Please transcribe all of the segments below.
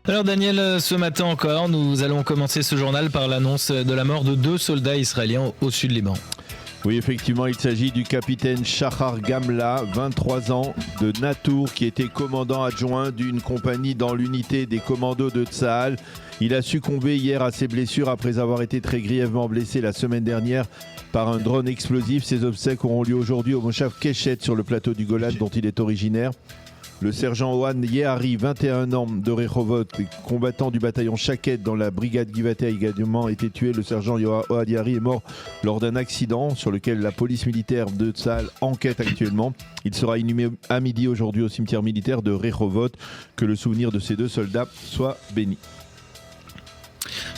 Alors Daniel, ce matin encore, nous allons commencer ce journal par l'annonce de la mort de 2 soldats israéliens au sud Liban. Oui, effectivement, il s'agit du capitaine Shahar Gamla, 23 ans, de Natour, qui était commandant adjoint d'une compagnie dans l'unité des commandos de Tsahal. Il a succombé hier à ses blessures après avoir été très grièvement blessé la semaine dernière par un drone explosif. Ses obsèques auront lieu aujourd'hui au Moshav Keshet sur le plateau du Golan dont il est originaire. Le sergent Ohan Yehari, 21 ans, de Rehovot, combattant du bataillon Shaket dans la brigade Givat, a également été tué. Le sergent Ohan Yehari est mort lors d'un accident sur lequel la police militaire de Tsahal enquête actuellement. Il sera inhumé à midi aujourd'hui au cimetière militaire de Rehovot. Que le souvenir de ces 2 soldats soit béni.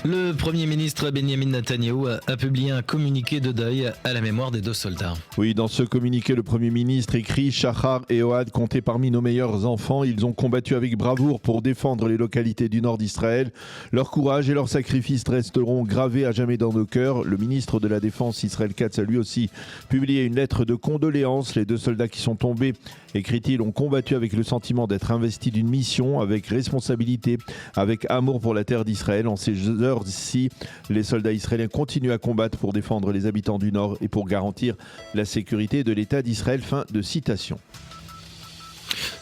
Le Premier ministre Benjamin Netanyahou a publié un communiqué de deuil à la mémoire des 2 soldats. Oui, dans ce communiqué, le Premier ministre écrit « Shahar et Ohad comptaient parmi nos meilleurs enfants. Ils ont combattu avec bravoure pour défendre les localités du nord d'Israël. Leur courage et leur sacrifice resteront gravés à jamais dans nos cœurs. » Le ministre de la Défense, Israël Katz, a lui aussi publié une lettre de condoléances. Les 2 soldats qui sont tombés, écrit-il, ont combattu avec le sentiment d'être investis d'une mission, avec responsabilité, avec amour pour la terre d'Israël. En ces heures-ci, les soldats israéliens continuent à combattre pour défendre les habitants du Nord et pour garantir la sécurité de l'État d'Israël. Fin de citation.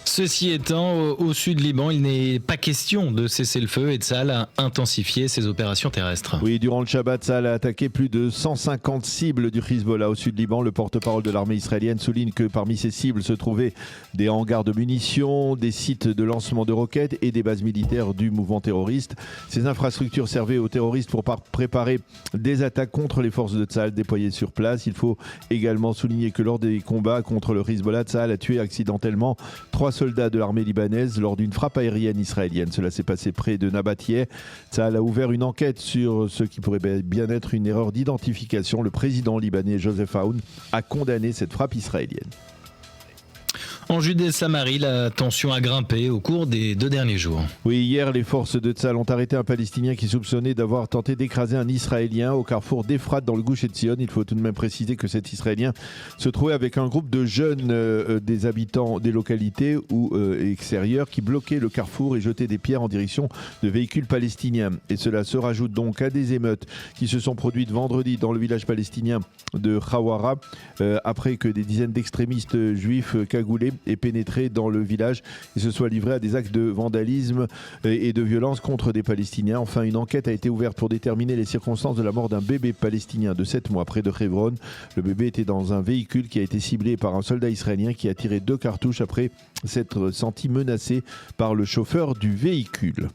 Ceci étant, au sud Liban, il n'est pas question de cesser le feu et Tsahal a intensifié ses opérations terrestres. Oui, durant le Shabbat, Tsahal a attaqué plus de 150 cibles du Hezbollah au sud Liban. Le porte-parole de l'armée israélienne souligne que parmi ces cibles se trouvaient des hangars de munitions, des sites de lancement de roquettes et des bases militaires du mouvement terroriste. Ces infrastructures servaient aux terroristes pour préparer des attaques contre les forces de Tsahal déployées sur place. Il faut également souligner que lors des combats contre le Hezbollah, Tsahal a tué accidentellement 3 soldats de l'armée libanaise lors d'une frappe aérienne israélienne. Cela s'est passé près de Nabatiyeh. Tsahal a ouvert une enquête sur ce qui pourrait bien être une erreur d'identification. Le président libanais Joseph Aoun a condamné cette frappe israélienne. En Judée-Samarie, la tension a grimpé au cours des 2 derniers jours. Oui, hier, les forces de Tsahal ont arrêté un Palestinien qui soupçonnait d'avoir tenté d'écraser un Israélien au carrefour d'Ephrat dans le Gush Etzion. Il faut tout de même préciser que cet Israélien se trouvait avec un groupe de jeunes des habitants des localités ou extérieures qui bloquaient le carrefour et jetaient des pierres en direction de véhicules palestiniens. Et cela se rajoute donc à des émeutes qui se sont produites vendredi dans le village palestinien de Khawara après que des dizaines d'extrémistes juifs cagoulés aient pénétré dans le village et se soient livrés à des actes de vandalisme et de violence contre des Palestiniens. Enfin, une enquête a été ouverte pour déterminer les circonstances de la mort d'un bébé palestinien de 7 mois près de Hebron. Le bébé était dans un véhicule qui a été ciblé par un soldat israélien qui a tiré 2 cartouches après s'être senti menacé par le chauffeur du véhicule.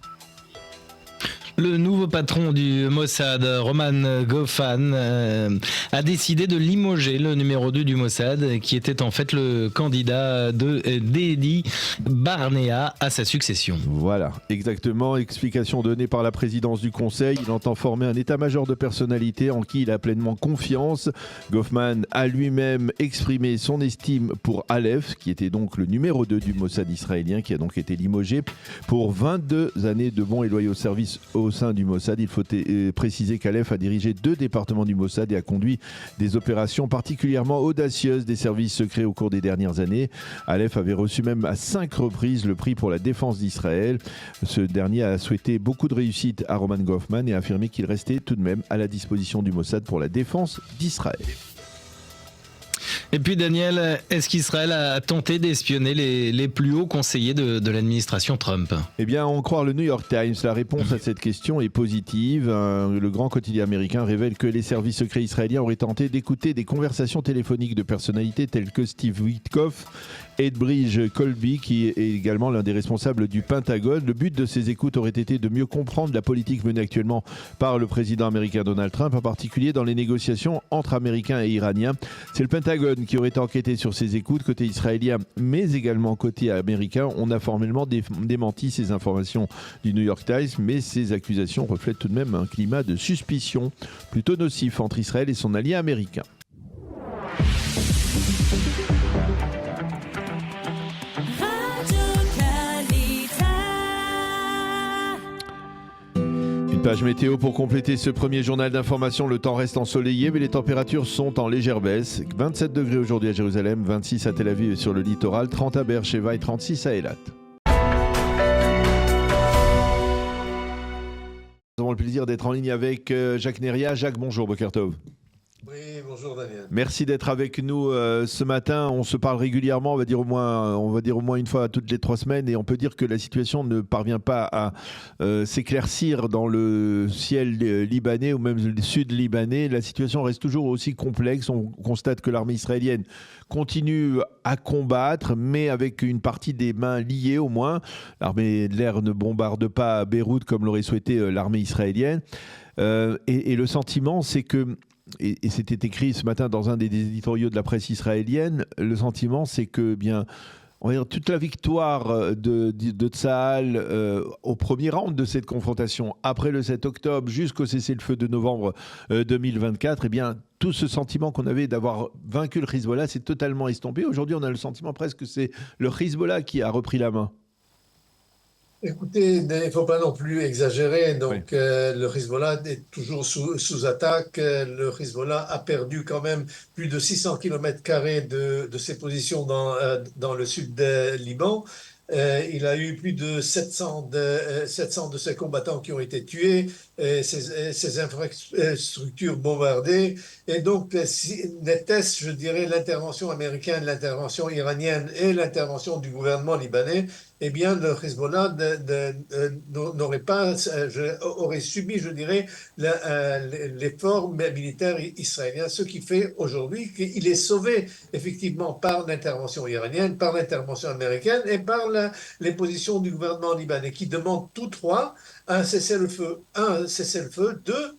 Le nouveau patron du Mossad, Roman Goffman, a décidé de limoger le numéro 2 du Mossad, qui était en fait le candidat de Dedi Barnea à sa succession. Voilà, exactement. Explication donnée par la présidence du Conseil. Il entend former un état-major de personnalité en qui il a pleinement confiance. Goffman a lui-même exprimé son estime pour Aleph, qui était donc le numéro 2 du Mossad israélien, qui a donc été limogé pour 22 années de bons et loyaux services au sein du Mossad. Il faut préciser qu'Aleph a dirigé 2 départements du Mossad et a conduit des opérations particulièrement audacieuses des services secrets au cours des dernières années. Aleph avait reçu même à 5 reprises le prix pour la défense d'Israël. Ce dernier a souhaité beaucoup de réussite à Roman Goffman et a affirmé qu'il restait tout de même à la disposition du Mossad pour la défense d'Israël. Et puis Daniel, est-ce qu'Israël a tenté d'espionner les plus hauts conseillers de l'administration Trump ? Eh bien, en croire le New York Times, la réponse à cette question est positive. Le grand quotidien américain révèle que les services secrets israéliens auraient tenté d'écouter des conversations téléphoniques de personnalités telles que Steve Witkoff, Edbridge Colby, qui est également l'un des responsables du Pentagone. Le but de ces écoutes aurait été de mieux comprendre la politique menée actuellement par le président américain Donald Trump, en particulier dans les négociations entre Américains et Iraniens. C'est le Pentagone qui aurait enquêté sur ces écoutes côté israélien, mais également côté américain. On a formellement démenti ces informations du New York Times, mais ces accusations reflètent tout de même un climat de suspicion plutôt nocif entre Israël et son allié américain. Page météo pour compléter ce premier journal d'information. Le temps reste ensoleillé, mais les températures sont en légère baisse. 27 degrés aujourd'hui à Jérusalem, 26 à Tel Aviv et sur le littoral, 30 à Beersheva et 36 à Eilat. le plaisir d'être en ligne avec Jacques Neria. Jacques, bonjour, Boker Tov. Oui, bonjour Daniel. Merci d'être avec nous ce matin. On se parle régulièrement, on va dire au moins une fois toutes les 3 semaines, et on peut dire que la situation ne parvient pas à s'éclaircir dans le ciel libanais ou même le sud libanais. La situation reste toujours aussi complexe. On constate que l'armée israélienne continue à combattre, mais avec une partie des mains liées au moins. L'armée de l'air ne bombarde pas Beyrouth comme l'aurait souhaité l'armée israélienne. Et le sentiment, c'est que et c'était écrit ce matin dans un des éditoriaux de la presse israélienne, le sentiment c'est que on va dire, toute la victoire de Tsahal au premier round de cette confrontation, après le 7 octobre jusqu'au cessez-le-feu de novembre 2024, tout ce sentiment qu'on avait d'avoir vaincu le Hezbollah s'est totalement estompé. Aujourd'hui, on a le sentiment presque que c'est le Hezbollah qui a repris la main. Écoutez, il ne faut pas non plus exagérer. Donc, Oui. le Hezbollah est toujours sous attaque. Le Hezbollah a perdu quand même plus de 600 km² de ses positions dans le sud du Liban. Il a eu plus de 700 de ses combattants qui ont été tués, ses infrastructures bombardées. Et donc, n'était-ce, je dirais, l'intervention américaine, l'intervention iranienne et l'intervention du gouvernement libanais, eh bien, le Hezbollah aurait subi, je dirais, l'effort militaire israélien, ce qui fait aujourd'hui qu'il est sauvé effectivement par l'intervention iranienne, par l'intervention américaine et par les positions du gouvernement libanais qui demandent tous trois un cessez-le-feu. Un cessez-le-feu, deux,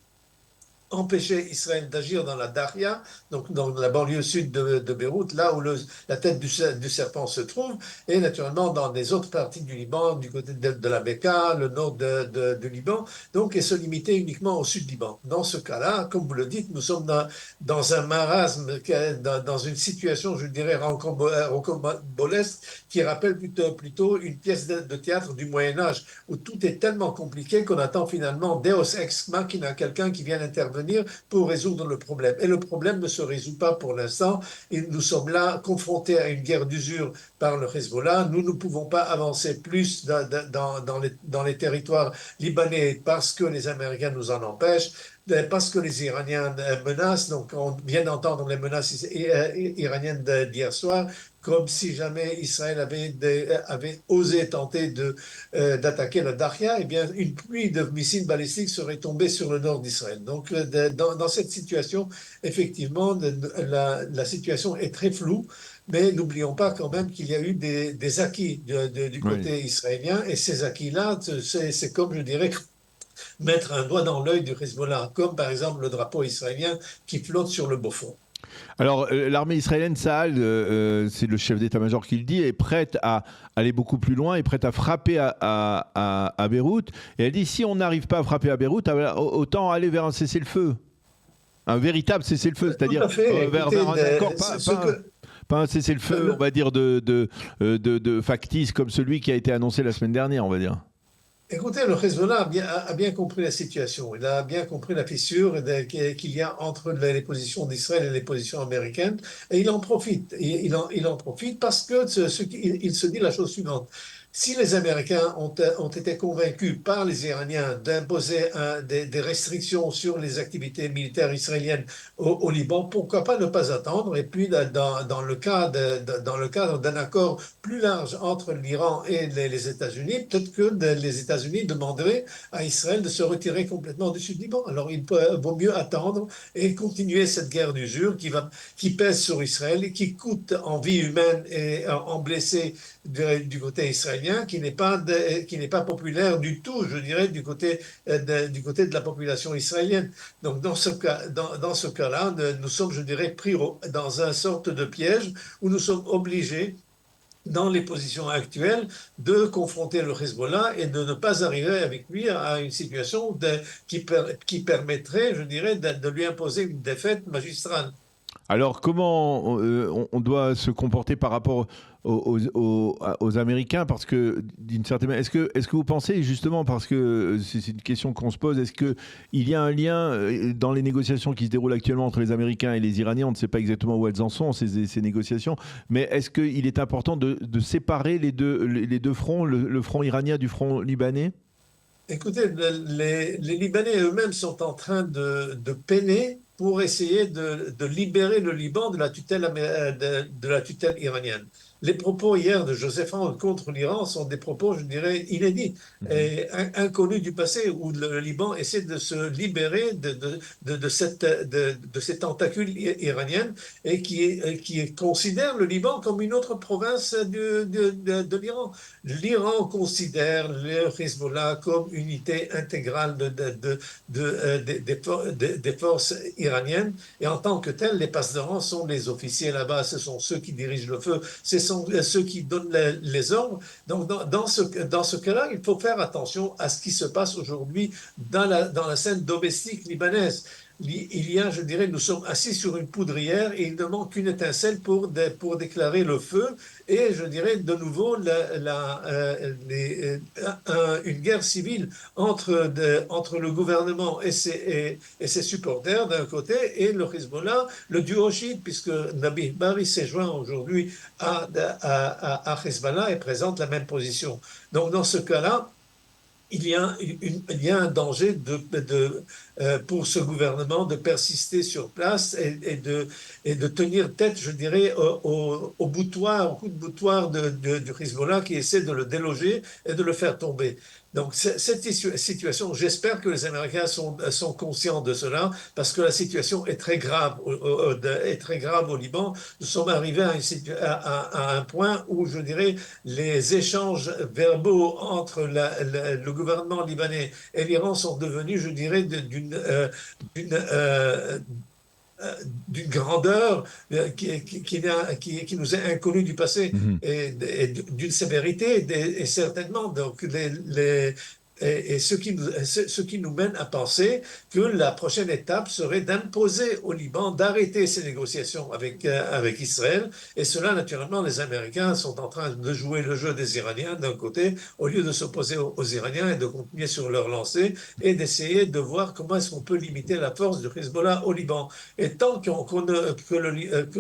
empêcher Israël d'agir dans la Daria, donc dans la banlieue sud de Beyrouth, là où la tête du serpent se trouve, et naturellement dans les autres parties du Liban, du côté de la Mecca, le nord du Liban, donc et se limiter uniquement au sud Liban. Dans ce cas-là, comme vous le dites, nous sommes dans un marasme, dans une situation, je dirais, rocambolesque, qui rappelle plutôt une pièce de théâtre du Moyen-Âge, où tout est tellement compliqué qu'on attend finalement Deus ex machina, quelqu'un qui vient intervenir pour résoudre le problème. Et le problème ne se résout pas pour l'instant. Et nous sommes là confrontés à une guerre d'usure par le Hezbollah. Nous ne pouvons pas avancer plus dans les territoires libanais parce que les Américains nous en empêchent, parce que les Iraniens menacent. Donc on vient d'entendre les menaces iraniennes d'hier soir, comme si jamais Israël avait osé tenter d'attaquer la Daria, eh bien, une pluie de missiles balistiques serait tombée sur le nord d'Israël. Donc, dans cette situation, effectivement, la situation est très floue, mais n'oublions pas quand même qu'il y a eu des acquis du côté israélien, et ces acquis-là, c'est comme je dirais, mettre un doigt dans l'œil du Hezbollah, comme par exemple le drapeau israélien qui flotte sur le beau fond. Alors, l'armée israélienne, Tsahal, c'est le chef d'état-major qui le dit, est prête à aller beaucoup plus loin, est prête à frapper à Beyrouth. Et elle dit, si on n'arrive pas à frapper à Beyrouth, autant aller vers un cessez-le-feu. Un véritable cessez-le-feu, c'est-à-dire vers un accord, pas un cessez-le-feu, on va dire, de factice comme celui qui a été annoncé la semaine dernière, on va dire. Écoutez, le Hezbollah a bien compris la situation. Il a bien compris la fissure qu'il y a entre les positions d'Israël et les positions américaines. Et il en profite. Il en profite parce que il se dit la chose suivante. Si les Américains ont été convaincus par les Iraniens d'imposer des restrictions sur les activités militaires israéliennes au Liban, pourquoi pas ne pas attendre? Et puis, dans le cadre d'un accord plus large entre l'Iran et les États-Unis, peut-être que les États-Unis demanderaient à Israël de se retirer complètement du sud Liban. Alors, il vaut mieux attendre et continuer cette guerre d'usure qui pèse sur Israël et qui coûte en vie humaine et en blessés du côté israélien, qui n'est pas populaire du tout, je dirais, du côté de la population israélienne. Donc dans ce cas-là, nous sommes, je dirais, pris dans une sorte de piège où nous sommes obligés, dans les positions actuelles, de confronter le Hezbollah et de ne pas arriver avec lui à une situation qui permettrait, je dirais, de lui imposer une défaite magistrale. Alors, comment on doit se comporter par rapport aux Américains? Parce que, d'une certaine manière, est-ce que vous pensez, justement, parce que c'est une question qu'on se pose, est-ce qu'il y a un lien dans les négociations qui se déroulent actuellement entre les Américains et les Iraniens? On ne sait pas exactement où elles en sont, ces négociations, mais est-ce qu'il est important de séparer les deux fronts, le front iranien du front libanais? Écoutez, les Libanais eux-mêmes sont en train de peiner pour essayer de libérer le Liban de la de la tutelle iranienne. Les propos hier de Joseph Aoun contre l'Iran sont des propos, je dirais, inédits Mhm. et inconnus du passé, où le Liban essaie de se libérer de ces tentacules iraniennes et qui considère le Liban comme une autre province de l'Iran. L'Iran considère le Hezbollah comme unité intégrale des forces iraniennes et en tant que tel, les passe-de-rang sont les officiers là-bas, ce sont ceux qui dirigent le feu, ce sont ceux qui donnent les ordres. Donc dans ce cas-là, il faut faire attention à ce qui se passe aujourd'hui dans la scène domestique libanaise. Il y a, je dirais, nous sommes assis sur une poudrière et il ne manque qu'une étincelle pour déclarer le feu. Et je dirais de nouveau une guerre civile entre le gouvernement et ses supporters d'un côté et le Hezbollah, le duo chiite, puisque Nabi Berri s'est joint aujourd'hui à Hezbollah et présente la même position. Donc dans ce cas-là, il y a un danger pour ce gouvernement de persister sur place et de tenir tête, je dirais, au boutoir, au coup de boutoir du Hezbollah qui essaie de le déloger et de le faire tomber. Donc cette situation, j'espère que les Américains sont conscients de cela parce que la situation est très grave, est très grave au Liban. Nous sommes arrivés à un point où, je dirais, les échanges verbaux entre le gouvernement libanais et l'Iran sont devenus, je dirais, d'une d'une grandeur qui nous est inconnue du passé Mhm. et d'une sévérité et certainement donc et ce qui nous mène à penser que la prochaine étape serait d'imposer au Liban d'arrêter ces négociations avec Israël. Et cela, naturellement, les Américains sont en train de jouer le jeu des Iraniens d'un côté, au lieu de s'opposer aux Iraniens et de continuer sur leur lancée et d'essayer de voir comment est-ce qu'on peut limiter la force du Hezbollah au Liban. Et tant que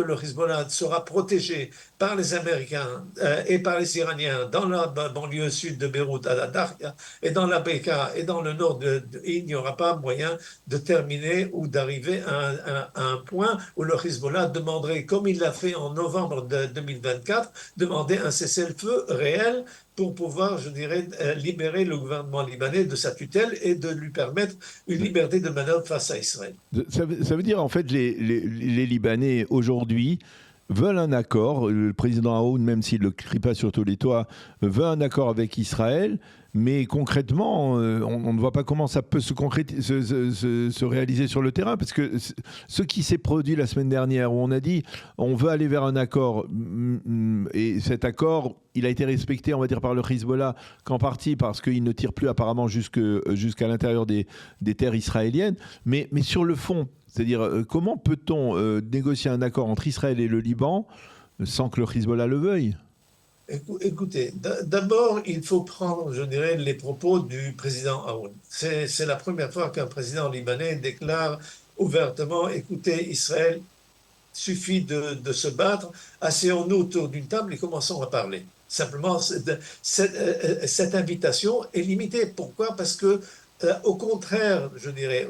le Hezbollah sera protégé par les Américains et par les Iraniens dans la banlieue sud de Beyrouth, à la Darka, et dans la Beka et dans le nord, il n'y aura pas moyen de terminer ou d'arriver à un point où le Hezbollah demanderait, comme il l'a fait en novembre 2024, demander un cessez-le-feu réel pour pouvoir, je dirais, libérer le gouvernement libanais de sa tutelle et de lui permettre une liberté de manœuvre face à Israël. Ça veut dire en fait les Libanais aujourd'hui veulent un accord. Le président Aoun, même s'il ne le crie pas sur tous les toits, veut un accord avec Israël. Mais concrètement, on ne voit pas comment ça peut se réaliser sur le terrain. Parce que ce qui s'est produit la semaine dernière, où on a dit on veut aller vers un accord, et cet accord, il a été respecté, on va dire, par le Hezbollah, qu'en partie parce qu'il ne tire plus apparemment jusqu'à l'intérieur des terres israéliennes. Mais sur le fond, c'est-à-dire comment peut-on négocier un accord entre Israël et le Liban sans que le Hezbollah le veuille ? Écoutez, d'abord, il faut prendre, je dirais, les propos du président Aoun. C'est la première fois qu'un président libanais déclare ouvertement, écoutez, Israël, suffit de se battre, asseyons-nous autour d'une table et commençons à parler. Simplement, cette invitation est limitée. Pourquoi? Parce que au contraire, je dirais,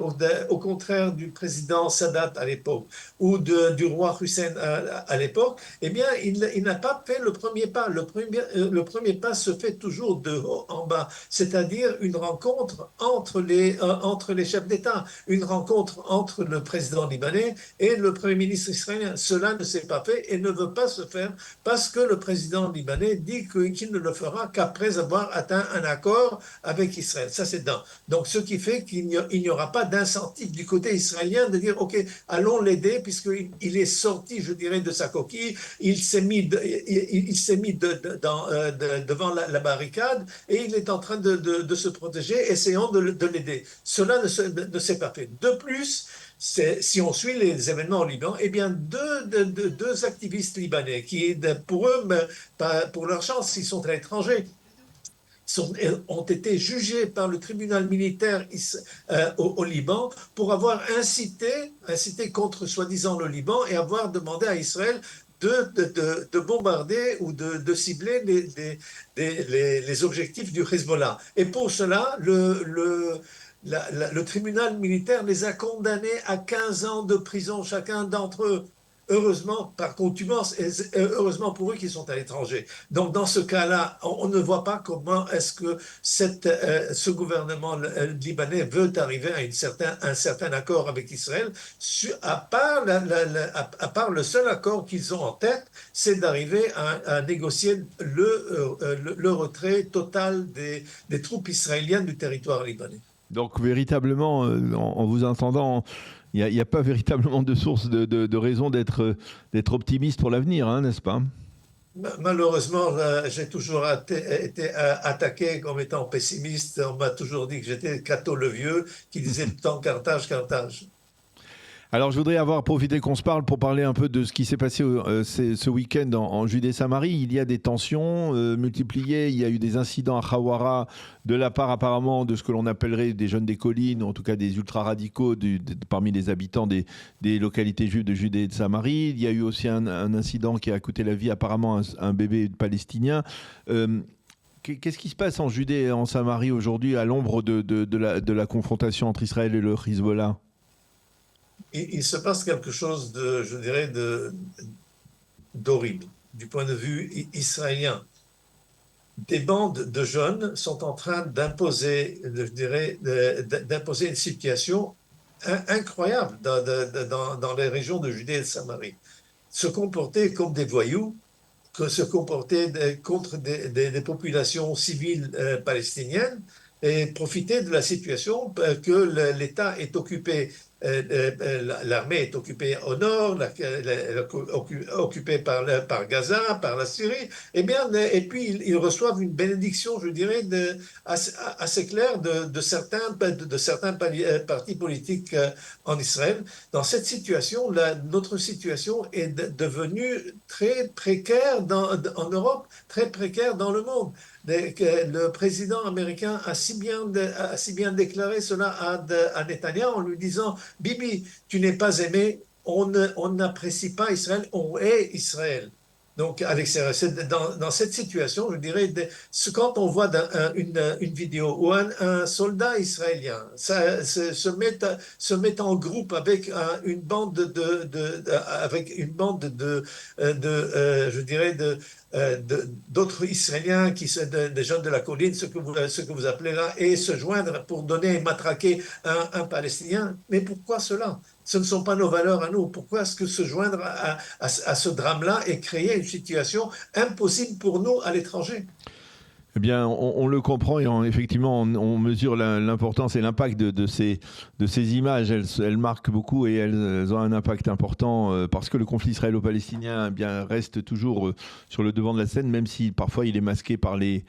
au contraire du président Sadat à l'époque ou du roi Hussein à l'époque, eh bien, il n'a pas fait le premier pas. Le premier pas se fait toujours de haut en bas, c'est-à-dire une rencontre entre les chefs d'État, une rencontre entre le président libanais et le premier ministre israélien. Cela ne s'est pas fait et ne veut pas se faire parce que le président libanais dit qu'il ne le fera qu'après avoir atteint un accord avec Israël. Ça, c'est d'un. Donc, ce qui fait qu'il n'y aura pas d'incentive du côté israélien de dire, OK, allons l'aider, puisqu'il est sorti, je dirais, de sa coquille, il s'est mis devant la barricade et il est en train de se protéger, essayons de l'aider. Cela ne s'est pas fait. De plus, si on suit les événements au Liban, eh bien, deux activistes libanais qui, pour eux, pour leur chance, ils sont à l'étranger, ont été jugés par le tribunal militaire au Liban pour avoir incité contre soi-disant le Liban et avoir demandé à Israël de bombarder ou de cibler les objectifs du Hezbollah. Et pour cela, le tribunal militaire les a condamnés à 15 ans de prison chacun d'entre eux. Heureusement, par contumace, et heureusement pour eux qui sont à l'étranger. Donc, dans ce cas-là, on ne voit pas comment est-ce que ce gouvernement libanais veut arriver à un certain accord avec Israël, à part le seul accord qu'ils ont en tête, c'est d'arriver à négocier le retrait total des troupes israéliennes du territoire libanais. Donc, véritablement, en vous entendant, il n'y a pas véritablement de source de raison d'être optimiste pour l'avenir, hein, n'est-ce pas ? Malheureusement, j'ai toujours été attaqué comme étant pessimiste. On m'a toujours dit que j'étais Cato le Vieux, qui disait tout le temps Carthage, Carthage. Alors, je voudrais avoir profité qu'on se parle pour parler un peu de ce qui s'est passé ce week-end en Judée-Samarie. Il y a des tensions multipliées. Il y a eu des incidents à Khawara de la part apparemment de ce que l'on appellerait des jeunes des collines, ou en tout cas des ultra-radicaux parmi les habitants des localités juives de Judée et de Samarie. Il y a eu aussi un incident qui a coûté la vie apparemment à un bébé palestinien. Qu'est-ce qui se passe en Judée et en Samarie aujourd'hui à l'ombre de la confrontation entre Israël et le Hezbollah ? Il se passe quelque chose d'horrible du point de vue israélien. Des bandes de jeunes sont en train d'imposer une situation incroyable dans les régions de Judée et de Samarie. Se comporter comme des voyous, se comporter contre des populations civiles palestiniennes et profiter de la situation que l'État est occupé. L'armée est occupée au nord, occupée par Gaza, par la Syrie, et puis ils reçoivent une bénédiction, je dirais, assez claire de certains partis politiques en Israël. Dans cette situation, notre situation est devenue très précaire en Europe, très précaire dans le monde. Le président américain a si bien déclaré cela à Netanyahou en lui disant « Bibi, tu n'es pas aimé, on n'apprécie pas Israël, on hait Israël ». Donc, dans cette situation, je dirais, quand on voit une vidéo où un soldat israélien se met en groupe avec une bande d'autres Israéliens des jeunes de la colline, ce que vous appelez là, et se joindre pour donner et matraquer un Palestinien. Mais pourquoi cela ? Ce ne sont pas nos valeurs à nous. Pourquoi est-ce que se joindre à ce drame-là et créer une situation impossible pour nous à l'étranger ? Eh bien, on le comprend et effectivement, on mesure l'importance et l'impact de ces images. Elles marquent beaucoup et elles ont un impact important parce que le conflit israélo-palestinien reste toujours sur le devant de la scène, même si parfois il est masqué par les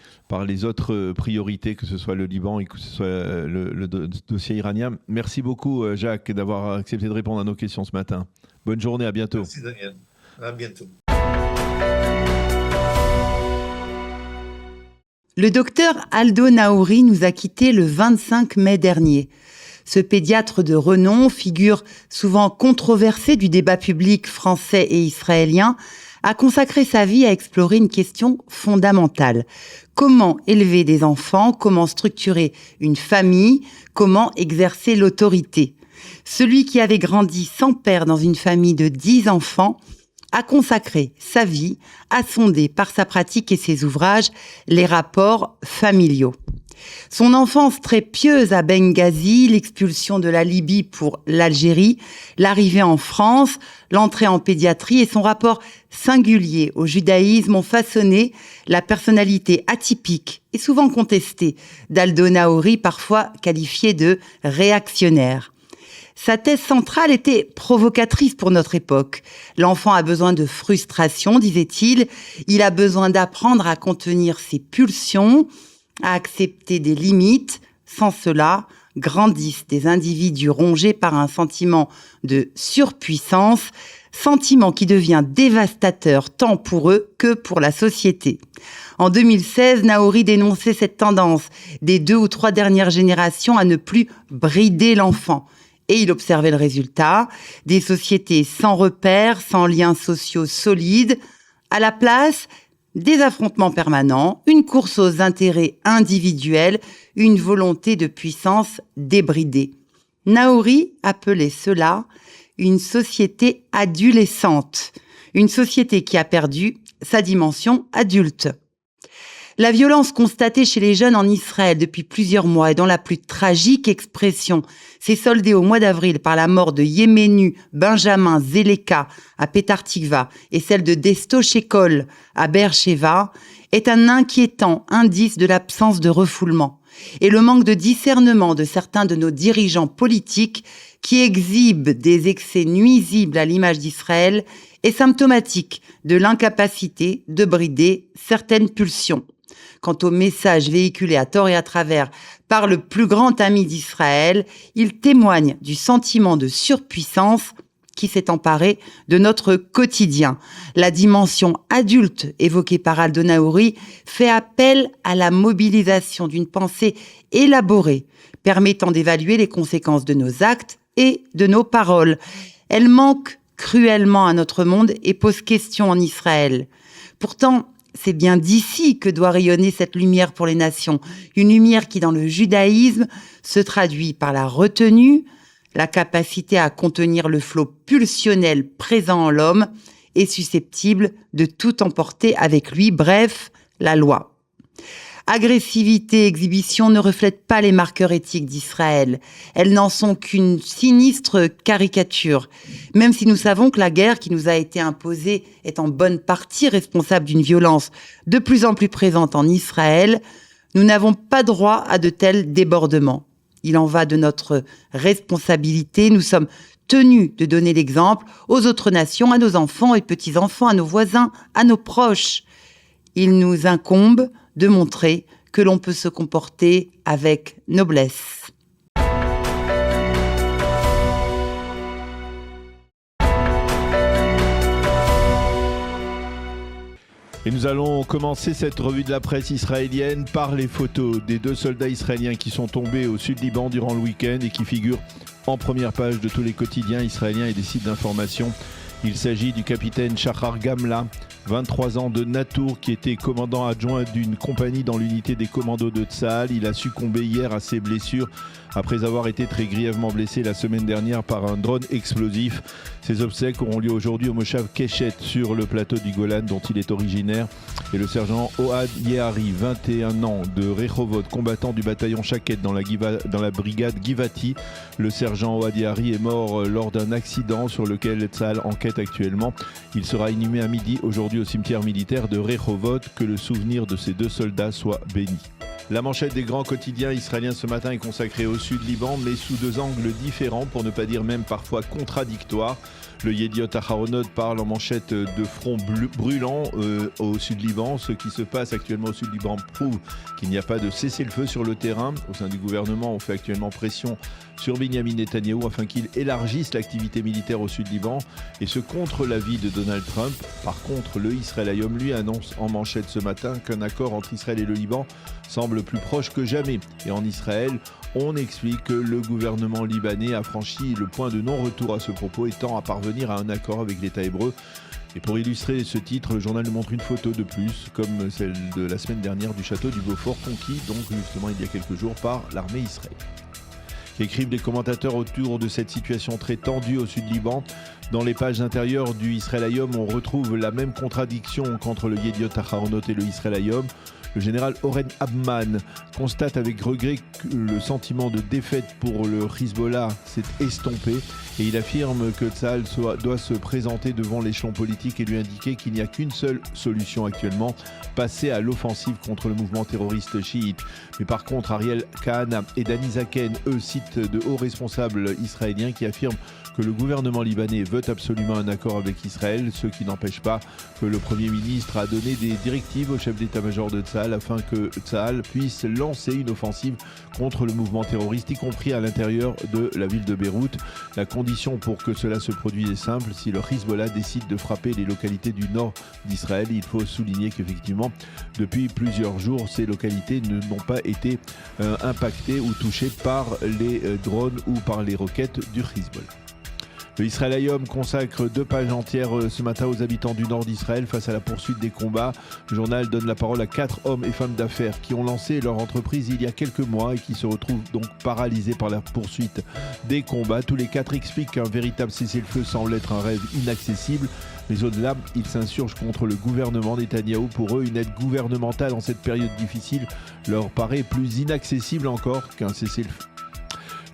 autres priorités, que ce soit le Liban et que ce soit le dossier iranien. Merci beaucoup, Jacques, d'avoir accepté de répondre à nos questions ce matin. Bonne journée, à bientôt. Merci, Daniel. À bientôt. Le docteur Aldo Naouri nous a quittés le 25 mai dernier. Ce pédiatre de renom, figure souvent controversée du débat public français et israélien, a consacré sa vie à explorer une question fondamentale. Comment élever des enfants ? Comment structurer une famille ? Comment exercer l'autorité ? Celui qui avait grandi sans père dans une famille de 10 enfants a consacré sa vie à sonder par sa pratique et ses ouvrages les rapports familiaux. Son enfance très pieuse à Benghazi, l'expulsion de la Libye pour l'Algérie, l'arrivée en France, l'entrée en pédiatrie et son rapport singulier au judaïsme ont façonné la personnalité atypique et souvent contestée d'Aldo Naouri, parfois qualifié de réactionnaire. Sa thèse centrale était provocatrice pour notre époque. L'enfant a besoin de frustration, disait-il. Il a besoin d'apprendre à contenir ses pulsions, à accepter des limites. Sans cela, grandissent des individus rongés par un sentiment de surpuissance, sentiment qui devient dévastateur tant pour eux que pour la société. En 2016, Naouri dénonçait cette tendance des 2 ou 3 dernières générations à ne plus brider l'enfant. Et il observait le résultat, des sociétés sans repères, sans liens sociaux solides. À la place, des affrontements permanents, une course aux intérêts individuels, une volonté de puissance débridée. Naouri appelait cela une société adolescente, une société qui a perdu sa dimension adulte. La violence constatée chez les jeunes en Israël depuis plusieurs mois et dont la plus tragique expression s'est soldée au mois d'avril par la mort de Yemenu Benjamin Zeleka à Petah Tikva et celle de Desto Shekol à Beersheva est un inquiétant indice de l'absence de refoulement et le manque de discernement de certains de nos dirigeants politiques qui exhibent des excès nuisibles à l'image d'Israël est symptomatique de l'incapacité de brider certaines pulsions. Quant au message véhiculé à tort et à travers par le plus grand ami d'Israël, il témoigne du sentiment de surpuissance qui s'est emparé de notre quotidien. La dimension adulte évoquée par Aldo Naouri fait appel à la mobilisation d'une pensée élaborée, permettant d'évaluer les conséquences de nos actes et de nos paroles. Elle manque cruellement à notre monde et pose question en Israël. Pourtant, c'est bien d'ici que doit rayonner cette lumière pour les nations. Une lumière qui, dans le judaïsme, se traduit par la retenue, la capacité à contenir le flot pulsionnel présent en l'homme et susceptible de tout emporter avec lui, bref, la loi. Agressivité, exhibition ne reflètent pas les marqueurs éthiques d'Israël. Elles n'en sont qu'une sinistre caricature. Même si nous savons que la guerre qui nous a été imposée est en bonne partie responsable d'une violence de plus en plus présente en Israël, nous n'avons pas droit à de tels débordements. Il en va de notre responsabilité. Nous sommes tenus de donner l'exemple aux autres nations, à nos enfants et petits-enfants, à nos voisins, à nos proches. Il nous incombe de montrer que l'on peut se comporter avec noblesse. Et nous allons commencer cette revue de la presse israélienne par les photos des 2 soldats israéliens qui sont tombés au sud Liban durant le week-end et qui figurent en première page de tous les quotidiens israéliens et des sites d'information. Il s'agit du capitaine Shachar Gamla, 23 ans de Natour, qui était commandant adjoint d'une compagnie dans l'unité des commandos de Tsahal. Il a succombé hier à ses blessures après avoir été très grièvement blessé la semaine dernière par un drone explosif. Ses obsèques auront lieu aujourd'hui au Moshav Keshet sur le plateau du Golan dont il est originaire. Et le sergent Ohad Yehari, 21 ans, de Rehovot, combattant du bataillon Shaket dans la brigade Givati. Le sergent Ohad Yehari est mort lors d'un accident sur lequel Tsahal enquête actuellement. Il sera inhumé à midi aujourd'hui au cimetière militaire de Rehovot. Que le souvenir de ces 2 soldats soit béni. La manchette des grands quotidiens israéliens ce matin est consacrée au sud Liban, mais sous 2 angles différents, pour ne pas dire même parfois contradictoires. Le Yediot Aharonot parle en manchette de front brûlant au sud Liban. Ce qui se passe actuellement au sud Liban prouve qu'il n'y a pas de cessez-le-feu sur le terrain. Au sein du gouvernement, on fait actuellement pression sur Benyamin Netanyahou afin qu'il élargisse l'activité militaire au sud Liban, et ce contre l'avis de Donald Trump. Par contre, le Israël Hayom, lui, annonce en manchette ce matin qu'un accord entre Israël et le Liban semble plus proche que jamais. Et en Israël, on explique que le gouvernement libanais a franchi le point de non-retour à ce propos et tend à parvenir à un accord avec l'État hébreu. Et pour illustrer ce titre, le journal nous montre une photo de plus, comme celle de la semaine dernière du château du Beaufort, conquis donc justement il y a quelques jours par l'armée israélienne. Qu'écrivent les commentateurs autour de cette situation très tendue au sud Liban. Dans les pages intérieures du Israël Hayom, on retrouve la même contradiction qu'entre le Yediot Aharonot et le Israël Hayom. Le général Oren Abman constate avec regret que le sentiment de défaite pour le Hezbollah s'est estompé et il affirme que Tsahal doit se présenter devant l'échelon politique et lui indiquer qu'il n'y a qu'une seule solution actuellement, passer à l'offensive contre le mouvement terroriste chiite. Mais par contre, Ariel Kahana et Dani Zaken, eux, citent de hauts responsables israéliens qui affirment que le gouvernement libanais veut absolument un accord avec Israël, ce qui n'empêche pas que le Premier ministre a donné des directives au chef d'état-major de Tsahal Tsahal afin que Tsahal puisse lancer une offensive contre le mouvement terroriste, y compris à l'intérieur de la ville de Beyrouth. La condition pour que cela se produise est simple, si le Hezbollah décide de frapper les localités du nord d'Israël. Il faut souligner qu'effectivement, depuis plusieurs jours, ces localités n'ont pas été impactées ou touchées par les drones ou par les roquettes du Hezbollah. Le Israël consacre 2 pages entières ce matin aux habitants du nord d'Israël face à la poursuite des combats. Le journal donne la parole à 4 hommes et femmes d'affaires qui ont lancé leur entreprise il y a quelques mois et qui se retrouvent donc paralysés par la poursuite des combats. Tous les 4 expliquent qu'un véritable cessez-le-feu semble être un rêve inaccessible. Mais au-delà, ils s'insurgent contre le gouvernement Netanyahou. Pour eux, une aide gouvernementale en cette période difficile leur paraît plus inaccessible encore qu'un cessez-le-feu.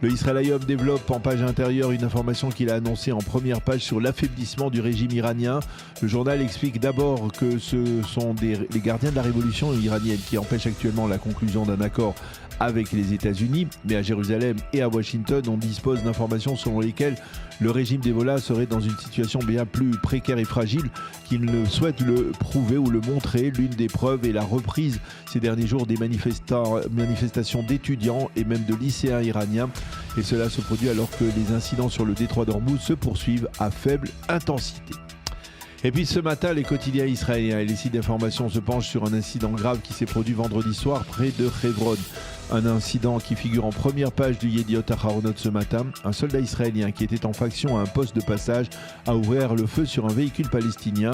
Le Israël développe en page intérieure une information qu'il a annoncée en première page sur l'affaiblissement du régime iranien. Le journal explique d'abord que ce sont les gardiens de la révolution iranienne qui empêchent actuellement la conclusion d'un accord avec les États-Unis, mais à Jérusalem et à Washington, on dispose d'informations selon lesquelles le régime d'Hezbollah serait dans une situation bien plus précaire et fragile qu'il ne souhaite le prouver ou le montrer. L'une des preuves est la reprise ces derniers jours des manifestations d'étudiants et même de lycéens iraniens. Et cela se produit alors que les incidents sur le détroit d'Ormuz se poursuivent à faible intensité. Et puis ce matin, les quotidiens israéliens et les sites d'information se penchent sur un incident grave qui s'est produit vendredi soir près de Hebron. Un incident qui figure en première page du Yediot Aharonot ce matin. Un soldat israélien qui était en faction à un poste de passage a ouvert le feu sur un véhicule palestinien.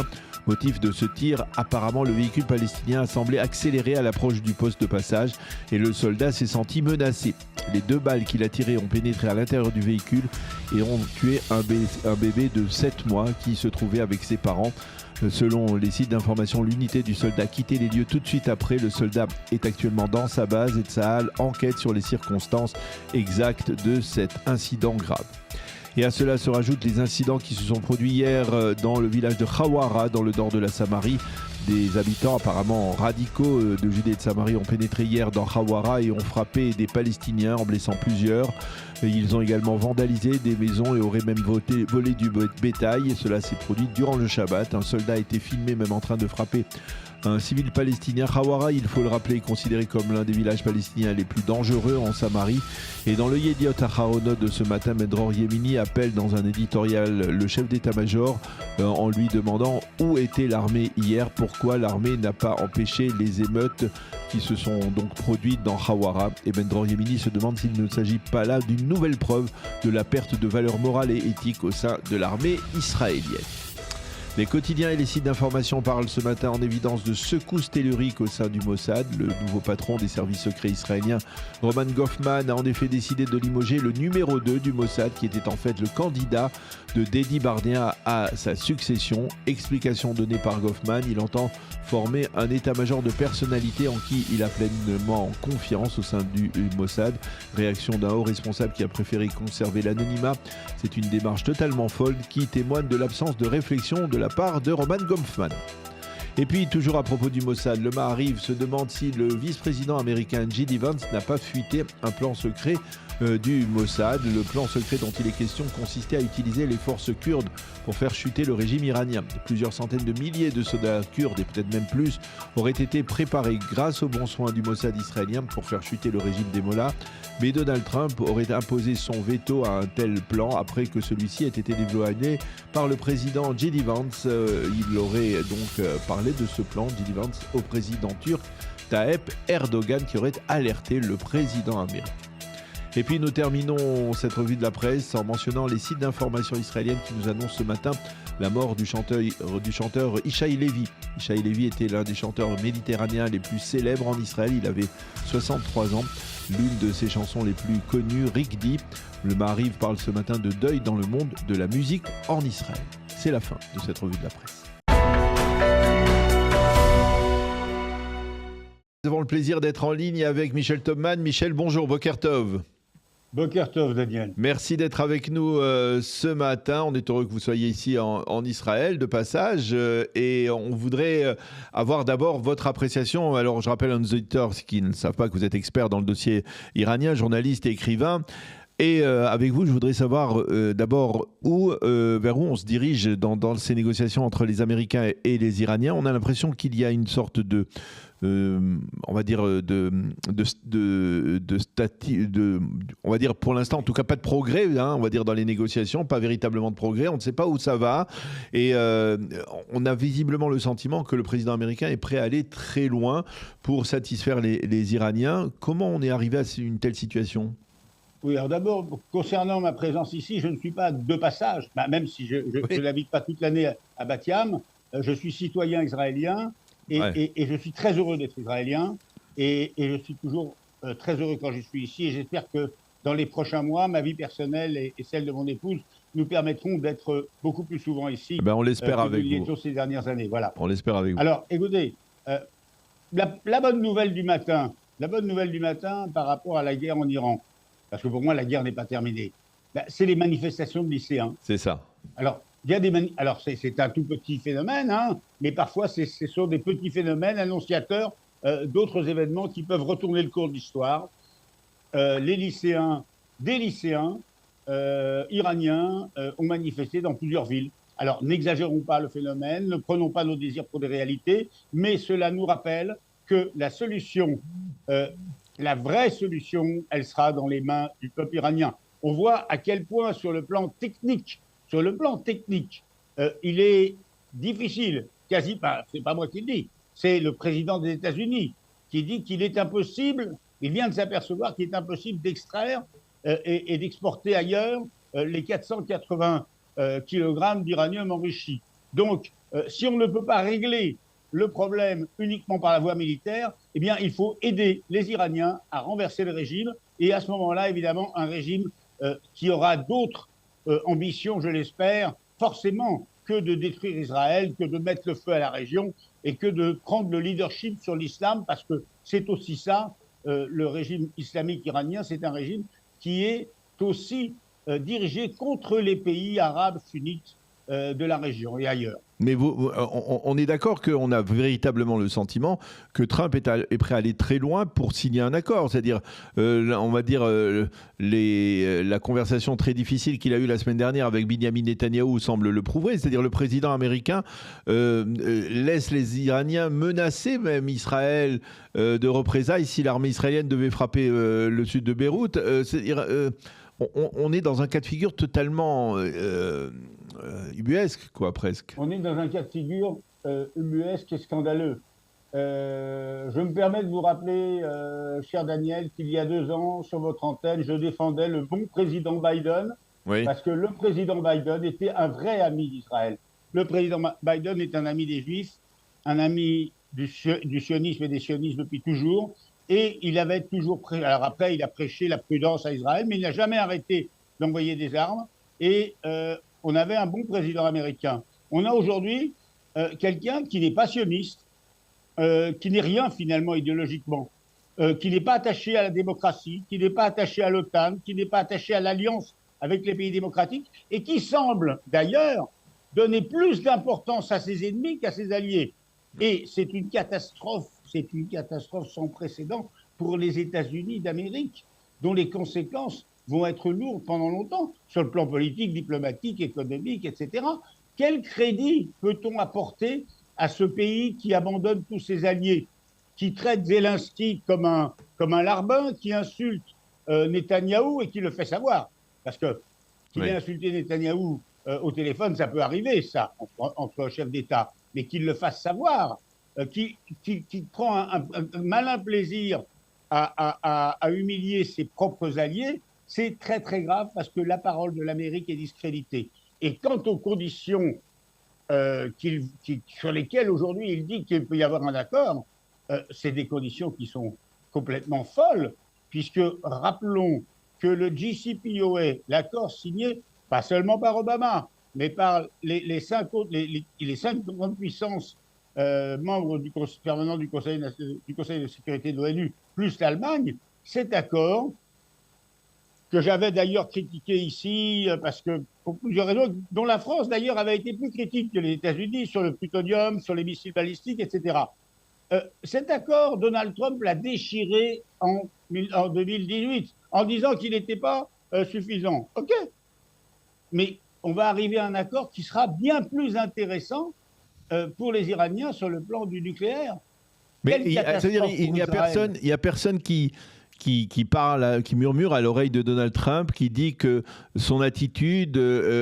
Motif de ce tir, apparemment le véhicule palestinien a semblé accélérer à l'approche du poste de passage et le soldat s'est senti menacé. Les 2 balles qu'il a tirées ont pénétré à l'intérieur du véhicule et ont tué un bébé de 7 mois qui se trouvait avec ses parents. Selon les sites d'information, l'unité du soldat a quitté les lieux tout de suite après. Le soldat est actuellement dans sa base et Tsahal enquête sur les circonstances exactes de cet incident grave. Et à cela se rajoutent les incidents qui se sont produits hier dans le village de Hawara, dans le nord de la Samarie. Des habitants apparemment radicaux de Judée et de Samarie ont pénétré hier dans Hawara et ont frappé des Palestiniens en blessant plusieurs. Ils ont également vandalisé des maisons et auraient même volé du bétail. Et cela s'est produit durant le Shabbat. Un soldat a été filmé même en train de frapper un civil palestinien. Hawara, il faut le rappeler, est considéré comme l'un des villages palestiniens les plus dangereux en Samarie. Et dans le Yediot Aharonot de ce matin, Medror Yemini appelle dans un éditorial le chef d'état-major en lui demandant où était l'armée hier, pourquoi l'armée n'a pas empêché les émeutes qui se sont donc produites dans Hawara. Et Medror Yemini se demande s'il ne s'agit pas là d'une nouvelle preuve de la perte de valeurs morales et éthiques au sein de l'armée israélienne. Les quotidiens et les sites d'information parlent ce matin en évidence de secousses telluriques au sein du Mossad. Le nouveau patron des services secrets israéliens, Roman Goffman, a en effet décidé de limoger le numéro 2 du Mossad, qui était en fait le candidat de Dedi Bardien à sa succession. Explication donnée par Goffman, il entend former un état-major de personnalités en qui il a pleinement confiance au sein du Mossad. Réaction d'un haut responsable qui a préféré conserver l'anonymat. C'est une démarche totalement folle qui témoigne de l'absence de réflexion de la part de Roman Goffman. Et puis, toujours à propos du Mossad, le Maariv se demande si le vice-président américain J.D. Vance n'a pas fuité un plan secret du Mossad. Le plan secret dont il est question consistait à utiliser les forces kurdes pour faire chuter le régime iranien. Plusieurs centaines de milliers de soldats kurdes, et peut-être même plus, auraient été préparés grâce aux bons soins du Mossad israélien pour faire chuter le régime des Mollahs. Mais Donald Trump aurait imposé son veto à un tel plan après que celui-ci ait été dévoilé par le président J.D. Vance. Il aurait donc parlé de ce plan, J.D. Vance, au président turc Tayyip Erdogan, qui aurait alerté le président américain. Et puis nous terminons cette revue de la presse en mentionnant les sites d'information israéliennes qui nous annoncent ce matin la mort du chanteur Ishaï Levi. Ishaï Levi était l'un des chanteurs méditerranéens les plus célèbres en Israël. Il avait 63 ans. L'une de ses chansons les plus connues, Rigdi. Le Maariv parle ce matin de deuil dans le monde de la musique en Israël. C'est la fin de cette revue de la presse. Nous avons le plaisir d'être en ligne avec Michel Topman. Michel, bonjour, Boker Tov. Boker Tov, Daniel. Merci d'être avec nous ce matin. On est heureux que vous soyez ici en Israël, de passage. Et on voudrait avoir d'abord votre appréciation. Alors, je rappelle à nos auditeurs qui ne savent pas que vous êtes expert dans le dossier iranien, journaliste et écrivain. Et avec vous, je voudrais savoir d'abord vers où on se dirige dans ces négociations entre les Américains et les Iraniens. On a l'impression qu'il y a une sorte de on va dire, on va dire pour l'instant, en tout cas, pas de progrès, hein, on va dire, dans les négociations, pas véritablement de progrès. On ne sait pas où ça va. Et on a visiblement le sentiment que le président américain est prêt à aller très loin pour satisfaire les Iraniens. Comment on est arrivé à une telle situation ? Oui, alors d'abord, concernant ma présence ici, je ne suis pas de passage, même si je n'habite pas toute l'année à Bat Yam. Je suis citoyen israélien et je suis très heureux d'être israélien et je suis toujours très heureux quand je suis ici et j'espère que dans les prochains mois, ma vie personnelle et celle de mon épouse nous permettront d'être beaucoup plus souvent ici. On l'espère avec vous. Ces dernières années, voilà. On l'espère avec vous. Alors, écoutez, la bonne nouvelle du matin par rapport à la guerre en Iran, parce que pour moi, la guerre n'est pas terminée, c'est les manifestations de lycéens. C'est ça. Alors, il y a Alors, c'est un tout petit phénomène, hein, mais parfois, ce sont des petits phénomènes annonciateurs d'autres événements qui peuvent retourner le cours de l'histoire. Des lycéens iraniens ont manifesté dans plusieurs villes. Alors, n'exagérons pas le phénomène, ne prenons pas nos désirs pour des réalités, mais cela nous rappelle que la solution, la vraie solution, elle sera dans les mains du peuple iranien. On voit à quel point, sur le plan technique, il est difficile, c'est pas moi qui le dis, c'est le président des États-Unis qui dit qu'il est impossible, il vient de s'apercevoir qu'il est impossible d'extraire et d'exporter ailleurs les 480 kg d'uranium enrichi. Donc, si on ne peut pas régler le problème uniquement par la voie militaire, eh bien, il faut aider les Iraniens à renverser le régime et à ce moment-là, évidemment, un régime qui aura d'autres ambitions, je l'espère, forcément, que de détruire Israël, que de mettre le feu à la région et que de prendre le leadership sur l'islam, parce que c'est aussi ça, le régime islamique iranien, c'est un régime qui est aussi dirigé contre les pays arabes sunnites de la région et ailleurs. Mais on est d'accord qu'on a véritablement le sentiment que Trump est prêt à aller très loin pour signer un accord. C'est-à-dire, on va dire, la conversation très difficile qu'il a eue la semaine dernière avec Benyamin Netanyahou semble le prouver. C'est-à-dire, le président américain laisse les Iraniens menacer même Israël de représailles si l'armée israélienne devait frapper le sud de Beyrouth. C'est-à-dire, on est dans un cas de figure totalement ubuesque, quoi, presque. On est dans un cas de figure ubuesque et scandaleux. Je me permets de vous rappeler, cher Daniel, qu'il y a 2 ans, sur votre antenne, je défendais le bon président Biden, parce que le président Biden était un vrai ami d'Israël. Le président Biden est un ami des Juifs, un ami du sionisme et des sionistes depuis toujours, et il avait toujours... Alors après, il a prêché la prudence à Israël, mais il n'a jamais arrêté d'envoyer des armes, et on avait un bon président américain. On a aujourd'hui quelqu'un qui n'est pas sioniste, qui n'est rien finalement idéologiquement, qui n'est pas attaché à la démocratie, qui n'est pas attaché à l'OTAN, qui n'est pas attaché à l'alliance avec les pays démocratiques, et qui semble d'ailleurs donner plus d'importance à ses ennemis qu'à ses alliés. Et c'est une catastrophe sans précédent pour les États-Unis d'Amérique, dont les conséquences vont être lourdes pendant longtemps, sur le plan politique, diplomatique, économique, etc. Quel crédit peut-on apporter à ce pays qui abandonne tous ses alliés, qui traite Zelensky comme un larbin, qui insulte Netanyahou et qui le fait savoir? Parce que qu'il ait insulté Netanyahou au téléphone, ça peut arriver, ça, entre chefs d'État, mais qu'il le fasse savoir, qui prend un malin plaisir à humilier ses propres alliés, c'est très très grave parce que la parole de l'Amérique est discréditée. Et quant aux conditions sur lesquelles aujourd'hui il dit qu'il peut y avoir un accord, c'est des conditions qui sont complètement folles, puisque rappelons que le JCPOA, l'accord signé pas seulement par Obama, mais par les 5 grandes puissances membres permanents du Conseil de sécurité de l'ONU, plus l'Allemagne, cet accord, que j'avais d'ailleurs critiqué ici, parce que pour plusieurs raisons, dont la France d'ailleurs avait été plus critique que les États-Unis sur le plutonium, sur les missiles balistiques, etc. Cet accord, Donald Trump l'a déchiré en 2018 en disant qu'il n'était pas suffisant. OK, mais on va arriver à un accord qui sera bien plus intéressant pour les Iraniens sur le plan du nucléaire. Mais c'est-à-dire, il n'y a personne qui parle, qui murmure à l'oreille de Donald Trump, qui dit que son attitude,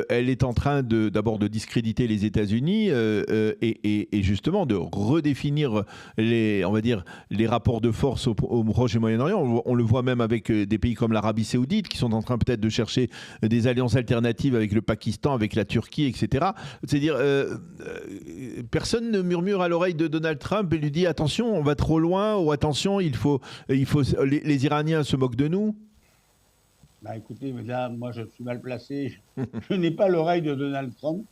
elle est en train d'abord de discréditer les États-Unis et justement de redéfinir on va dire, les rapports de force au Proche et Moyen-Orient. On le voit même avec des pays comme l'Arabie Saoudite qui sont en train peut-être de chercher des alliances alternatives avec le Pakistan, avec la Turquie, etc. C'est-à-dire, personne ne murmure à l'oreille de Donald Trump et lui dit attention, on va trop loin, ou attention, il faut les Iraniens se moquent de nous. Bah écoutez, mais là, moi je suis mal placé. Je n'ai pas l'oreille de Donald Trump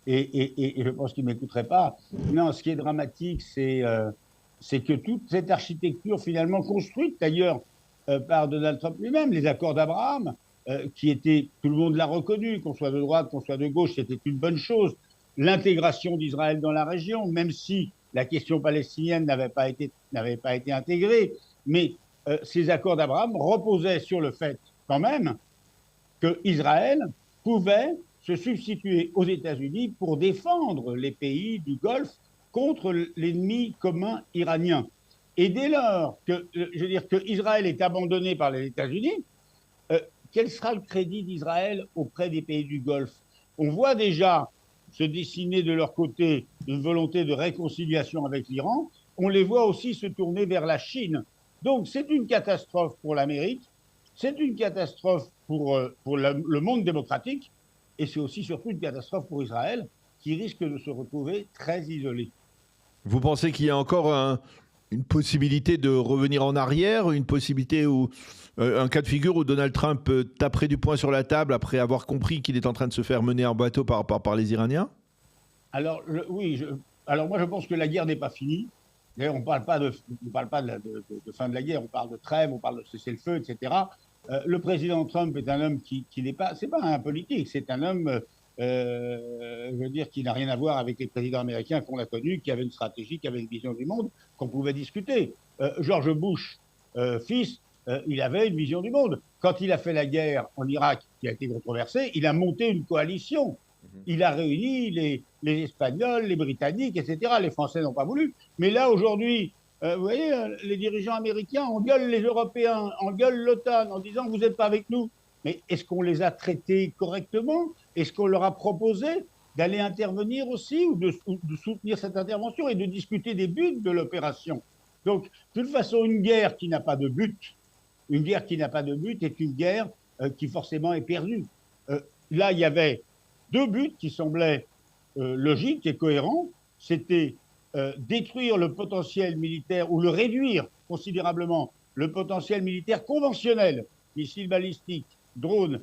et je pense qu'il ne m'écouterait pas. Non, ce qui est dramatique, c'est que toute cette architecture, finalement construite d'ailleurs par Donald Trump lui-même, les accords d'Abraham, qui étaient, tout le monde l'a reconnu, qu'on soit de droite, qu'on soit de gauche, c'était une bonne chose. L'intégration d'Israël dans la région, même si la question palestinienne n'avait pas été intégrée, mais ces accords d'Abraham reposaient sur le fait, quand même, qu'Israël pouvait se substituer aux États-Unis pour défendre les pays du Golfe contre l'ennemi commun iranien. Et dès lors que, je veux dire, que Israël est abandonné par les États-Unis, quel sera le crédit d'Israël auprès des pays du Golfe? On voit déjà se dessiner de leur côté une volonté de réconciliation avec l'Iran. On les voit aussi se tourner vers la Chine. Donc, c'est une catastrophe pour l'Amérique, c'est une catastrophe pour le monde démocratique, et c'est aussi surtout une catastrophe pour Israël, qui risque de se retrouver très isolé. Vous pensez qu'il y a encore une possibilité de revenir en arrière, une possibilité où un cas de figure où Donald Trump taperait du poing sur la table après avoir compris qu'il est en train de se faire mener en bateau par les Iraniens? Alors, alors moi je pense que la guerre n'est pas finie. D'ailleurs, on ne parle pas de fin de la guerre, on parle de trêve, on parle de cessez-le-feu, etc. Le président Trump est un homme qui n'est pas, c'est pas un politique, c'est un homme, je veux dire, qui n'a rien à voir avec les présidents américains qu'on a connus, qui avaient une stratégie, qui avaient une vision du monde qu'on pouvait discuter. George Bush, fils, il avait une vision du monde. Quand il a fait la guerre en Irak, qui a été controversée, il a monté une coalition. Il a réuni les Espagnols, les Britanniques, etc. Les Français n'ont pas voulu. Mais là, aujourd'hui, vous voyez, les dirigeants américains engueulent les Européens, engueulent l'OTAN en disant « vous n'êtes pas avec nous ». Mais est-ce qu'on les a traités correctement? Est-ce qu'on leur a proposé d'aller intervenir aussi ou de soutenir cette intervention et de discuter des buts de l'opération? Donc, de toute façon, une guerre qui n'a pas de but, est une guerre qui forcément est perdue. Là, il y avait deux buts qui semblaient logiques et cohérents. C'était détruire le potentiel militaire ou le réduire considérablement le potentiel militaire conventionnel, missiles balistiques, drones,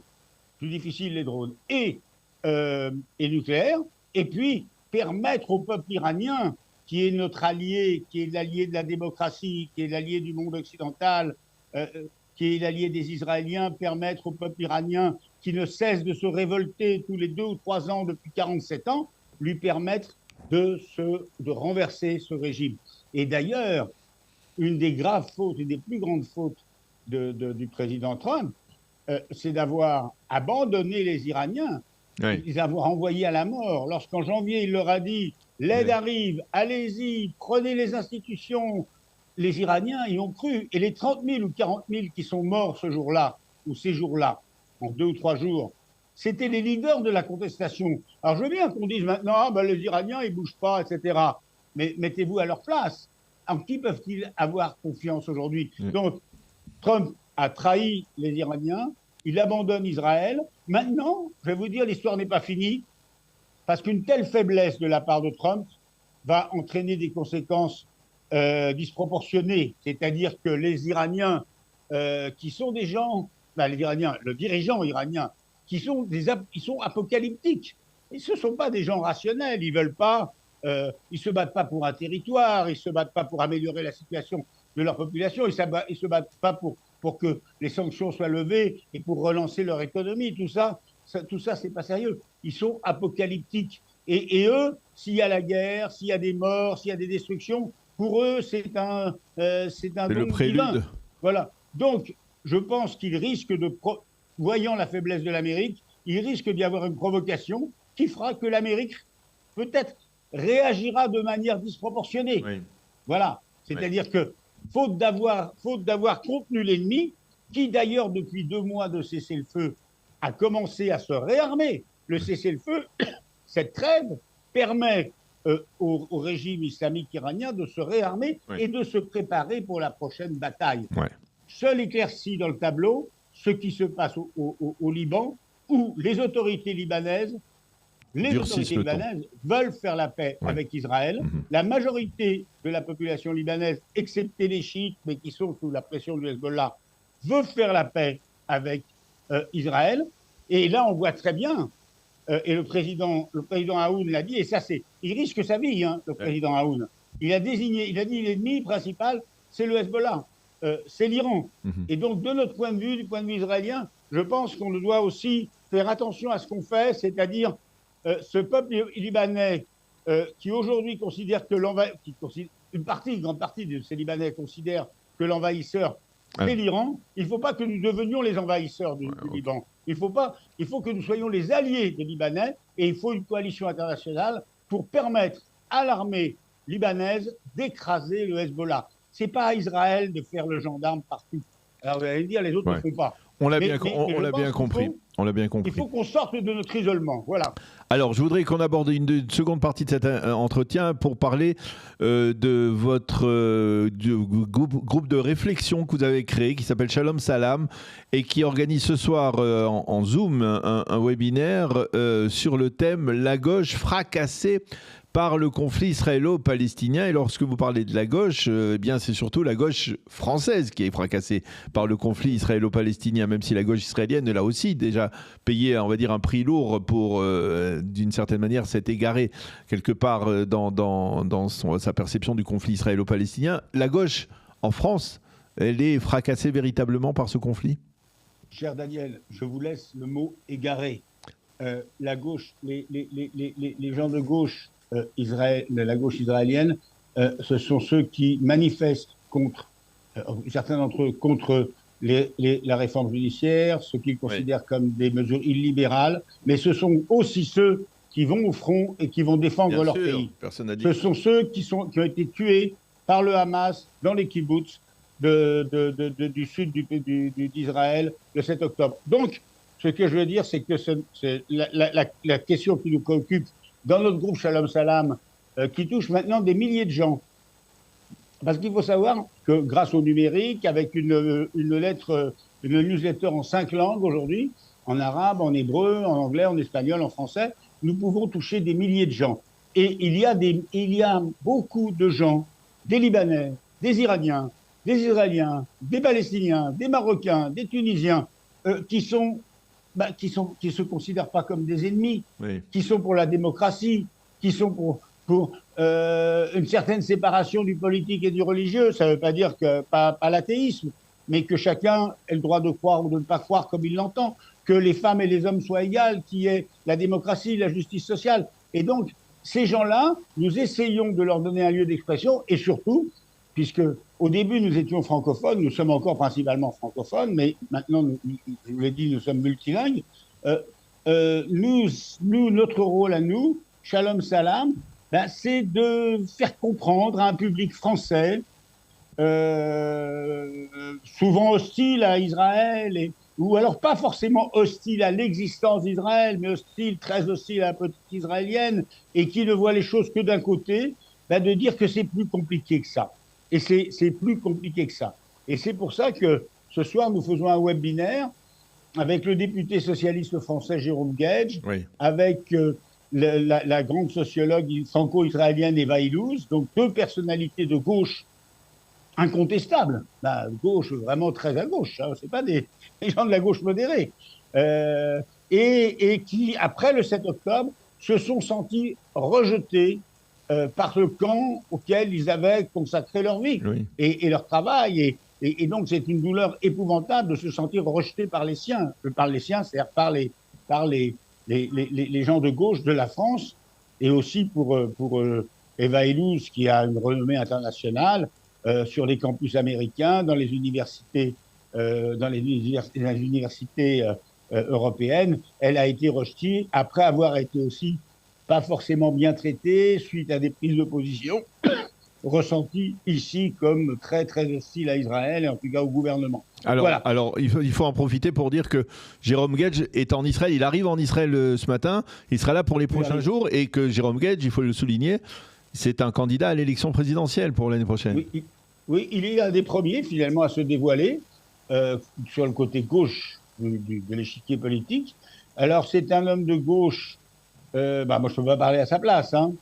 plus difficile les drones, et nucléaire, et puis permettre au peuple iranien, qui est notre allié, qui est l'allié de la démocratie, qui est l'allié du monde occidental, qui est l'allié des Israéliens, permettre au peuple iranien qui ne cesse de se révolter tous les 2 ou 3 ans depuis 47 ans, lui permettre de renverser ce régime. Et d'ailleurs, une des graves fautes, une des plus grandes fautes du président Trump, c'est d'avoir abandonné les Iraniens, les avoir envoyés à la mort. Lorsqu'en janvier, il leur a dit « l'aide arrive, allez-y, prenez les institutions », les Iraniens y ont cru. Et les 30 000 ou 40 000 qui sont morts ce jour-là, ou ces jours-là, en 2 ou 3 jours, c'était les leaders de la contestation. Alors je veux bien qu'on dise maintenant, les Iraniens, ils ne bougent pas, etc. Mais mettez-vous à leur place. En qui peuvent-ils avoir confiance aujourd'hui? Donc, Trump a trahi les Iraniens, il abandonne Israël. Maintenant, je vais vous dire, l'histoire n'est pas finie, parce qu'une telle faiblesse de la part de Trump va entraîner des conséquences disproportionnées. C'est-à-dire que les Iraniens, qui sont des gens, les Iraniens, le dirigeant iranien, ils sont apocalyptiques. Et ce ne sont pas des gens rationnels. Ils veulent pas, ils se battent pas pour un territoire, ils se battent pas pour améliorer la situation de leur population, ils se battent pas pour que les sanctions soient levées et pour relancer leur économie. Tout ça, c'est pas sérieux. Ils sont apocalyptiques. Et eux, s'il y a la guerre, s'il y a des morts, s'il y a des destructions, pour eux, c'est le prélude. Divin. Voilà. Donc, je pense qu'ils risquent voyant la faiblesse de l'Amérique, il risque d'y avoir une provocation qui fera que l'Amérique, peut-être, réagira de manière disproportionnée. Oui. Voilà. C'est-à-dire que, faute d'avoir contenu l'ennemi, qui d'ailleurs, depuis 2 mois de cessez-le-feu, a commencé à se réarmer. Le cessez-le-feu, cette trêve, permet au régime islamique iranien de se réarmer et de se préparer pour la prochaine bataille. Seul éclairci dans le tableau, ce qui se passe au Liban, où les autorités libanaises veulent faire la paix avec Israël. La majorité de la population libanaise, excepté les chiites, mais qui sont sous la pression du Hezbollah, veut faire la paix avec Israël. Et là, on voit très bien, et le président Aoun l'a dit, et ça, il risque sa vie, le président Aoun. Il a dit l'ennemi principal, c'est le Hezbollah, c'est l'Iran. Et donc, de notre point de vue, du point de vue israélien, je pense qu'on doit aussi faire attention à ce qu'on fait, c'est-à-dire ce peuple libanais qui aujourd'hui considère que une grande partie de ces Libanais considèrent que l'envahisseur, c'est l'Iran. Il ne faut pas que nous devenions les envahisseurs du Liban. Il faut que nous soyons les alliés des Libanais, et il faut une coalition internationale pour permettre à l'armée libanaise d'écraser le Hezbollah. Ce n'est pas à Israël de faire le gendarme partout. Alors vous allez me dire, les autres ne le font pas. On l'a bien compris. Il faut qu'on sorte de notre isolement. Voilà. Alors, je voudrais qu'on aborde une seconde partie de cet entretien pour parler de votre groupe de réflexion que vous avez créé, qui s'appelle Shalom Salam, et qui organise ce soir en Zoom un webinaire sur le thème « La gauche fracassée par le conflit israélo-palestinien ». Et lorsque vous parlez de la gauche, eh bien c'est surtout la gauche française qui est fracassée par le conflit israélo-palestinien, même si la gauche israélienne, elle a aussi déjà payé, on va dire, un prix lourd pour, d'une certaine manière, s'être égarée quelque part dans sa perception du conflit israélo-palestinien. La gauche, en France, elle est fracassée véritablement par ce conflit ? Cher Daniel, je vous laisse le mot « égaré ». La gauche, les gens de gauche, la gauche israélienne, ce sont ceux qui manifestent contre, certains d'entre eux, contre la réforme judiciaire, ceux qu'ils considèrent comme des mesures illibérales, mais ce sont aussi ceux qui vont au front et qui vont défendre leur pays. Ce sont ceux qui ont été tués par le Hamas dans les kibboutz du sud d'Israël le 7 octobre. Donc, ce que je veux dire, c'est que la question qui nous préoccupe dans notre groupe Shalom Salam, qui touche maintenant des milliers de gens. Parce qu'il faut savoir que grâce au numérique, avec une newsletter en 5 langues aujourd'hui, en arabe, en hébreu, en anglais, en espagnol, en français, nous pouvons toucher des milliers de gens. Et il y a beaucoup de gens, des Libanais, des Iraniens, des Israéliens, des Palestiniens, des Marocains, des Tunisiens, qui se considèrent pas comme des ennemis, qui sont pour la démocratie, qui sont pour une certaine séparation du politique et du religieux. Ça ne veut pas dire que pas l'athéisme, mais que chacun ait le droit de croire ou de ne pas croire comme il l'entend, que les femmes et les hommes soient égales, qu'il y ait la démocratie, la justice sociale. Et donc, ces gens-là, nous essayons de leur donner un lieu d'expression, et surtout, puisque au début, nous étions francophones, nous sommes encore principalement francophones, mais maintenant, je vous l'ai dit, nous sommes multilingues. Notre rôle à nous, Shalom Salam, c'est de faire comprendre à un public français, souvent hostile à Israël, ou alors pas forcément hostile à l'existence d'Israël, mais très hostile à la politique israélienne, et qui ne voit les choses que d'un côté, de dire que c'est plus compliqué que ça. Et c'est plus compliqué que ça. Et c'est pour ça que ce soir, nous faisons un webinaire avec le député socialiste français Jérôme Gage, avec la grande sociologue franco-israélienne Eva Illouz, donc 2 personnalités de gauche incontestables, gauche vraiment très à gauche, hein, c'est pas des gens de la gauche modérée, et qui, après le 7 octobre, se sont sentis rejetés par le camp auquel ils avaient consacré leur vie et leur travail. Et donc, c'est une douleur épouvantable de se sentir rejeté par les siens. Je parle des siens, c'est-à-dire par les gens de gauche de la France, et aussi pour Eva Illouz, qui a une renommée internationale sur les campus américains, dans les universités, européennes. Elle a été rejetée après avoir été aussi pas forcément bien traitée suite à des prises de position ressenti ici comme très, très hostile à Israël et en tout cas au gouvernement. Alors, Voilà. alors il faut en profiter pour dire que Jérôme Gage est en Israël. Il arrive en Israël ce matin. Il sera là pour les prochains jours. Et que Jérôme Gage, il faut le souligner, c'est un candidat à l'élection présidentielle pour l'année prochaine. Oui, il est un des premiers finalement à se dévoiler sur le côté gauche de l'échiquier politique. Alors, c'est un homme de gauche, moi je ne peux pas parler à sa place, hein,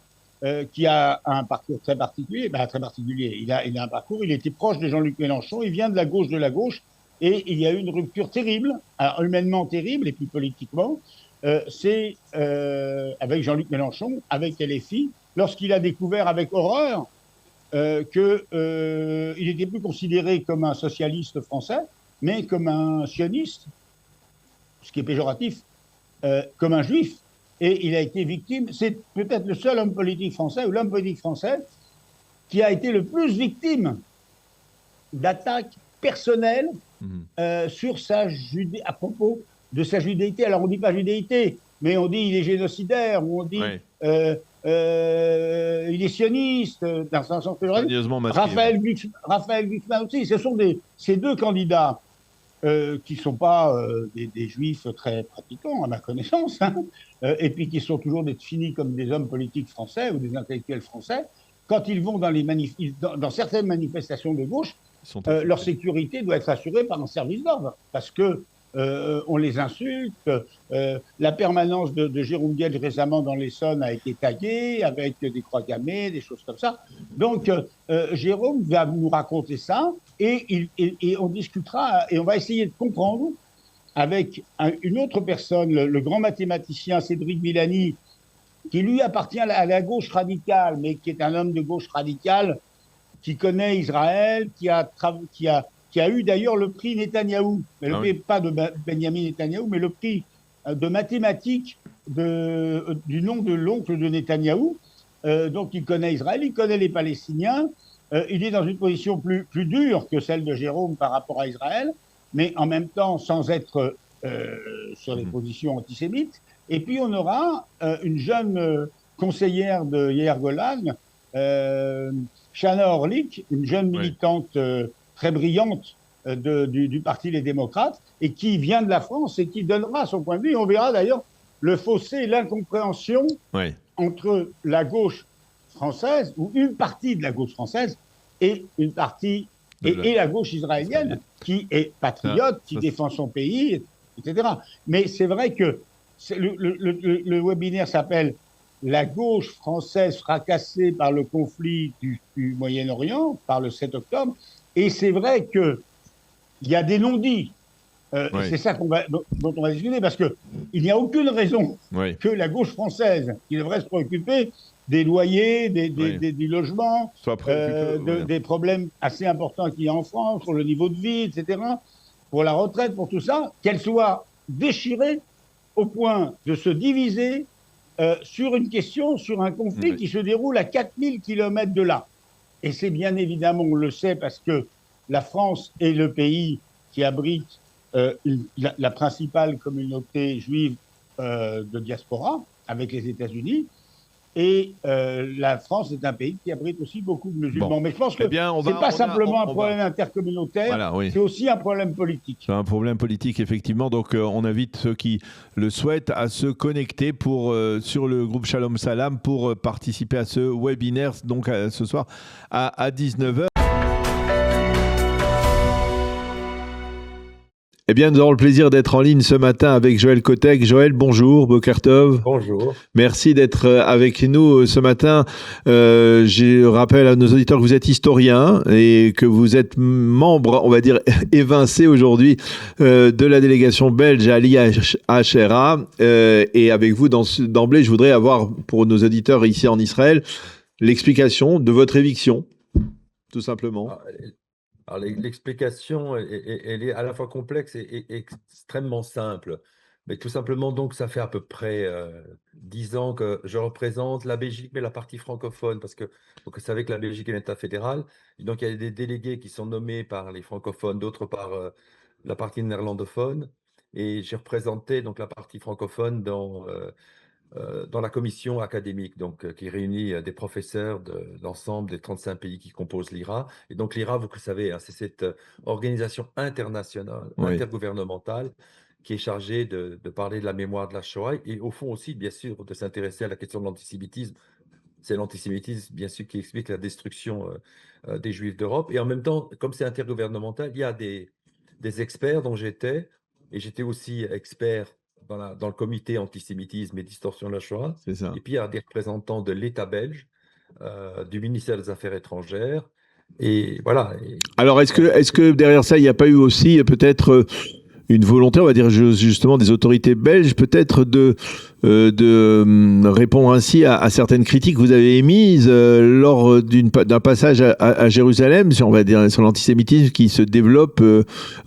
qui a un parcours très particulier. Très particulier. Il a un parcours, il était proche de Jean-Luc Mélenchon, il vient de la gauche, et il y a eu une rupture terrible, alors humainement terrible, et puis politiquement, c'est avec Jean-Luc Mélenchon, avec LFI, lorsqu'il a découvert avec horreur qu'il n'était plus considéré comme un socialiste français, mais comme un sioniste, ce qui est péjoratif, comme un juif. Et il a été victime, c'est peut-être le seul homme politique français, ou l'homme politique français, qui a été le plus victime d'attaques personnelles sur à propos de sa judéité. Alors on ne dit pas judéité, mais on dit il est génocidaire, ou on dit il est sioniste, dans un sens péjoratif. Raphaël Glucksmann aussi. Ce sont ces deux candidats qui ne sont pas des juifs très pratiquants, à ma connaissance, hein, et puis qui sont toujours définis comme des hommes politiques français ou des intellectuels français. Quand ils vont dans certaines manifestations de gauche, leur sécurité doit être assurée par un service d'ordre, parce que on les insulte. La permanence de Jérôme Gage récemment dans l'Essonne a été taguée avec des croix gammées, des choses comme ça. Donc Jérôme va nous raconter ça et on discutera et on va essayer de comprendre avec une autre personne, le grand mathématicien Cédric Villani, qui lui appartient à la gauche radicale, mais qui est un homme de gauche radicale qui connaît Israël, qui a eu d'ailleurs le prix Netanyahou, mais le prix pas de Benjamin Netanyahou, mais le prix de mathématiques du nom de l'oncle de Netanyahou. Donc il connaît Israël, il connaît les Palestiniens, il est dans une position plus dure que celle de Jérôme par rapport à Israël, mais en même temps sans être sur des positions antisémites. Et puis on aura une jeune conseillère de Yair Golan, Chana Orlik, une jeune militante très brillante du Parti Les Démocrates, et qui vient de la France et qui donnera son point de vue. On verra d'ailleurs le fossé, l'incompréhension entre la gauche française, ou une partie de la gauche française, et une partie, et la gauche israélienne, qui est patriote, qui défend son pays, etc. Mais c'est vrai que le webinaire s'appelle « La gauche française fracassée par le conflit du Moyen-Orient », par le 7 octobre, et c'est vrai qu'il y a des non-dits. C'est ça dont on va discuter, parce qu'il n'y a aucune raison que la gauche française, qui devrait se préoccuper des loyers, des logements, des problèmes assez importants qu'il y a en France, sur le niveau de vie, etc., pour la retraite, pour tout ça, qu'elle soit déchirée au point de se diviser sur une question, sur un conflit qui se déroule à 4000 km de là. Et c'est bien évidemment, on le sait, parce que la France est le pays qui abrite la principale communauté juive de diaspora, avec les États-Unis. Et la France est un pays qui abrite aussi beaucoup de musulmans. Mais je pense que ce n'est pas simplement un problème intercommunautaire, c'est aussi un problème politique. C'est un problème politique, effectivement. Donc on invite ceux qui le souhaitent à se connecter sur le groupe Shalom Salam pour participer à ce webinaire, donc ce soir à 19h. Eh bien, nous avons le plaisir d'être en ligne ce matin avec Joël Kotek. Joël, bonjour, Boker Tov. Bonjour. Merci d'être avec nous ce matin. Je rappelle à nos auditeurs que vous êtes historien et que vous êtes membre, on va dire, évincé aujourd'hui de la délégation belge à l'IHRA. Et avec vous, d'emblée, je voudrais avoir, pour nos auditeurs ici en Israël, l'explication de votre éviction, tout simplement. Alors, l'explication, elle est à la fois complexe et extrêmement simple. Mais tout simplement, donc, ça fait à peu près 10 ans que je représente la Belgique, mais la partie francophone, parce que vous savez que la Belgique est un État fédéral. Et donc, il y a des délégués qui sont nommés par les francophones, d'autres par la partie néerlandophone. Et j'ai représenté donc, la partie francophone dans la commission académique, donc, qui réunit des professeurs de l'ensemble des 35 pays qui composent l'IRA. Et donc l'IRA, vous le savez, hein, c'est cette organisation internationale, Oui, intergouvernementale, qui est chargée de parler de la mémoire de la Shoah et au fond aussi, bien sûr, de s'intéresser à la question de l'antisémitisme. C'est l'antisémitisme, bien sûr, qui explique la destruction des Juifs d'Europe. Et en même temps, comme c'est intergouvernemental, il y a des experts dont j'étais, et j'étais aussi expert dans le comité antisémitisme et distorsion de la Shoah. c'est ça. Et puis, il y a des représentants de l'État belge, du ministère des Affaires étrangères. Et voilà. Alors, est-ce que derrière ça, il n'y a pas eu aussi peut-être une volonté, on va dire justement des autorités belges, peut-être de répondre ainsi à certaines critiques que vous avez émises lors d'un passage à Jérusalem, on va dire sur l'antisémitisme qui se développe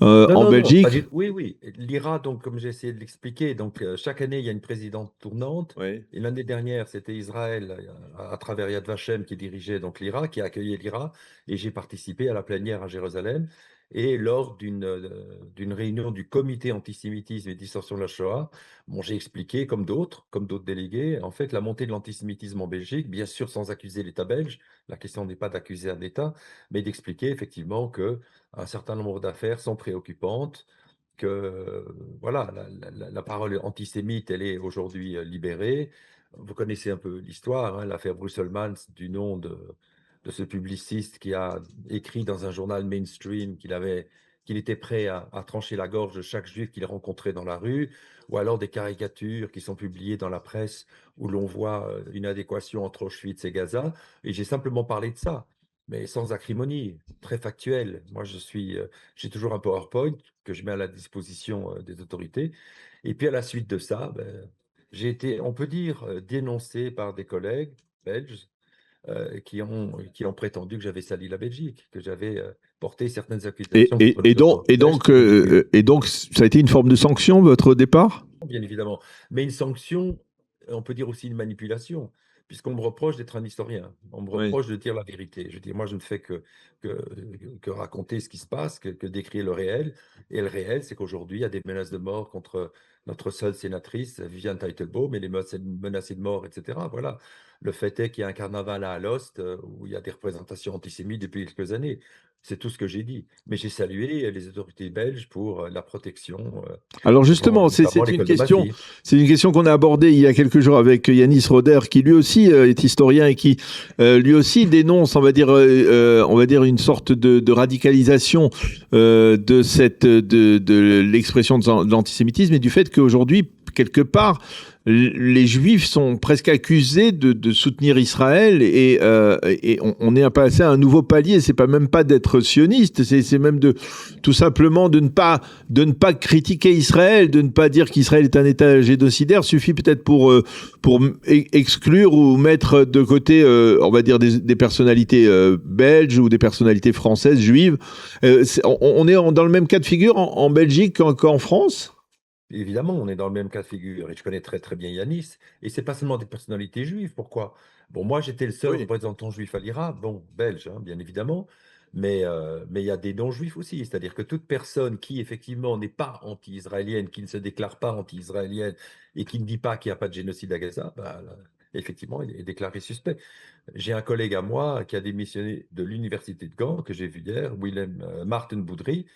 en Belgique? Oui, oui. L'IRA, donc, comme j'ai essayé de l'expliquer, donc chaque année, il y a une présidente tournante. Oui. Et l'année dernière, c'était Israël, à travers Yad Vashem, qui dirigeait donc l'IRA, qui a accueilli l'IRA. Et j'ai participé à la plénière à Jérusalem. Et lors d'une réunion du comité antisémitisme et distorsion de la Shoah, bon, j'ai expliqué, comme d'autres délégués, en fait, la montée de l'antisémitisme en Belgique, bien sûr sans accuser l'État belge. La question n'est pas d'accuser un État, mais d'expliquer effectivement que un certain nombre d'affaires sont préoccupantes, que voilà, la parole antisémite, elle est aujourd'hui libérée. Vous connaissez un peu l'histoire, hein, l'affaire Brusselmans, du nom de ce publiciste qui a écrit dans un journal mainstream qu'il était prêt à trancher la gorge de chaque juif qu'il rencontrait dans la rue, ou alors des caricatures qui sont publiées dans la presse où l'on voit une adéquation entre Auschwitz et Gaza. Et j'ai simplement parlé de ça, mais sans acrimonie, très factuel. Moi, j'ai toujours un PowerPoint que je mets à la disposition des autorités. Et puis à la suite de ça, ben, j'ai été, on peut dire, dénoncé par des collègues belges qui ont prétendu que j'avais sali la Belgique, que j'avais porté certaines accusations contre les autorités belges qui étaient ridicule. Et donc, ça a été une forme de sanction, votre départ? Bien évidemment. Mais une sanction, on peut dire aussi une manipulation, puisqu'on me reproche d'être un historien. On me Oui. reproche de dire la vérité. Je dis, moi, je ne fais que, que raconter ce qui se passe, que décrire le réel. Et le réel, c'est qu'aujourd'hui, il y a des menaces de mort contre notre seule sénatrice, Viviane Teitelbaum, et les menacés de mort, etc. Voilà. Le fait est qu'il y a un carnaval à Alost où il y a des représentations antisémites depuis quelques années. C'est tout ce que j'ai dit. Mais j'ai salué les autorités belges pour la protection. Alors justement, Notamment c'est une l'école de question, Massy. c'est une question qu'on a abordée il y a quelques jours avec Yanis Roder, qui lui aussi est historien et qui lui aussi dénonce, on va dire une sorte de radicalisation de l'expression de l'antisémitisme et du fait qu'aujourd'hui, quelque part, les Juifs sont presque accusés de soutenir Israël et on est passé à un nouveau palier. C'est pas même pas d'être sioniste, c'est même tout simplement de ne pas critiquer Israël, de ne pas dire qu'Israël est un État génocidaire. Suffit peut-être pour exclure ou mettre de côté, on va dire des personnalités belges ou des personnalités françaises juives. On est dans le même cas de figure en Belgique qu'en France? Évidemment, on est dans le même cas de figure et je connais très très bien Yanis. Et c'est pas seulement des personnalités juives. Pourquoi? Bon, moi j'étais le seul Oui. représentant juif à l'IRA, bon, belge, hein, bien évidemment, mais il y a des non-juifs aussi. C'est-à-dire que toute personne qui effectivement n'est pas anti-israélienne, qui ne se déclare pas anti-israélienne et qui ne dit pas qu'il n'y a pas de génocide à Gaza, bah, là, effectivement, il est déclaré suspect. J'ai un collègue à moi qui a démissionné de l'université de Gand, que j'ai vu hier, Martin Boudry,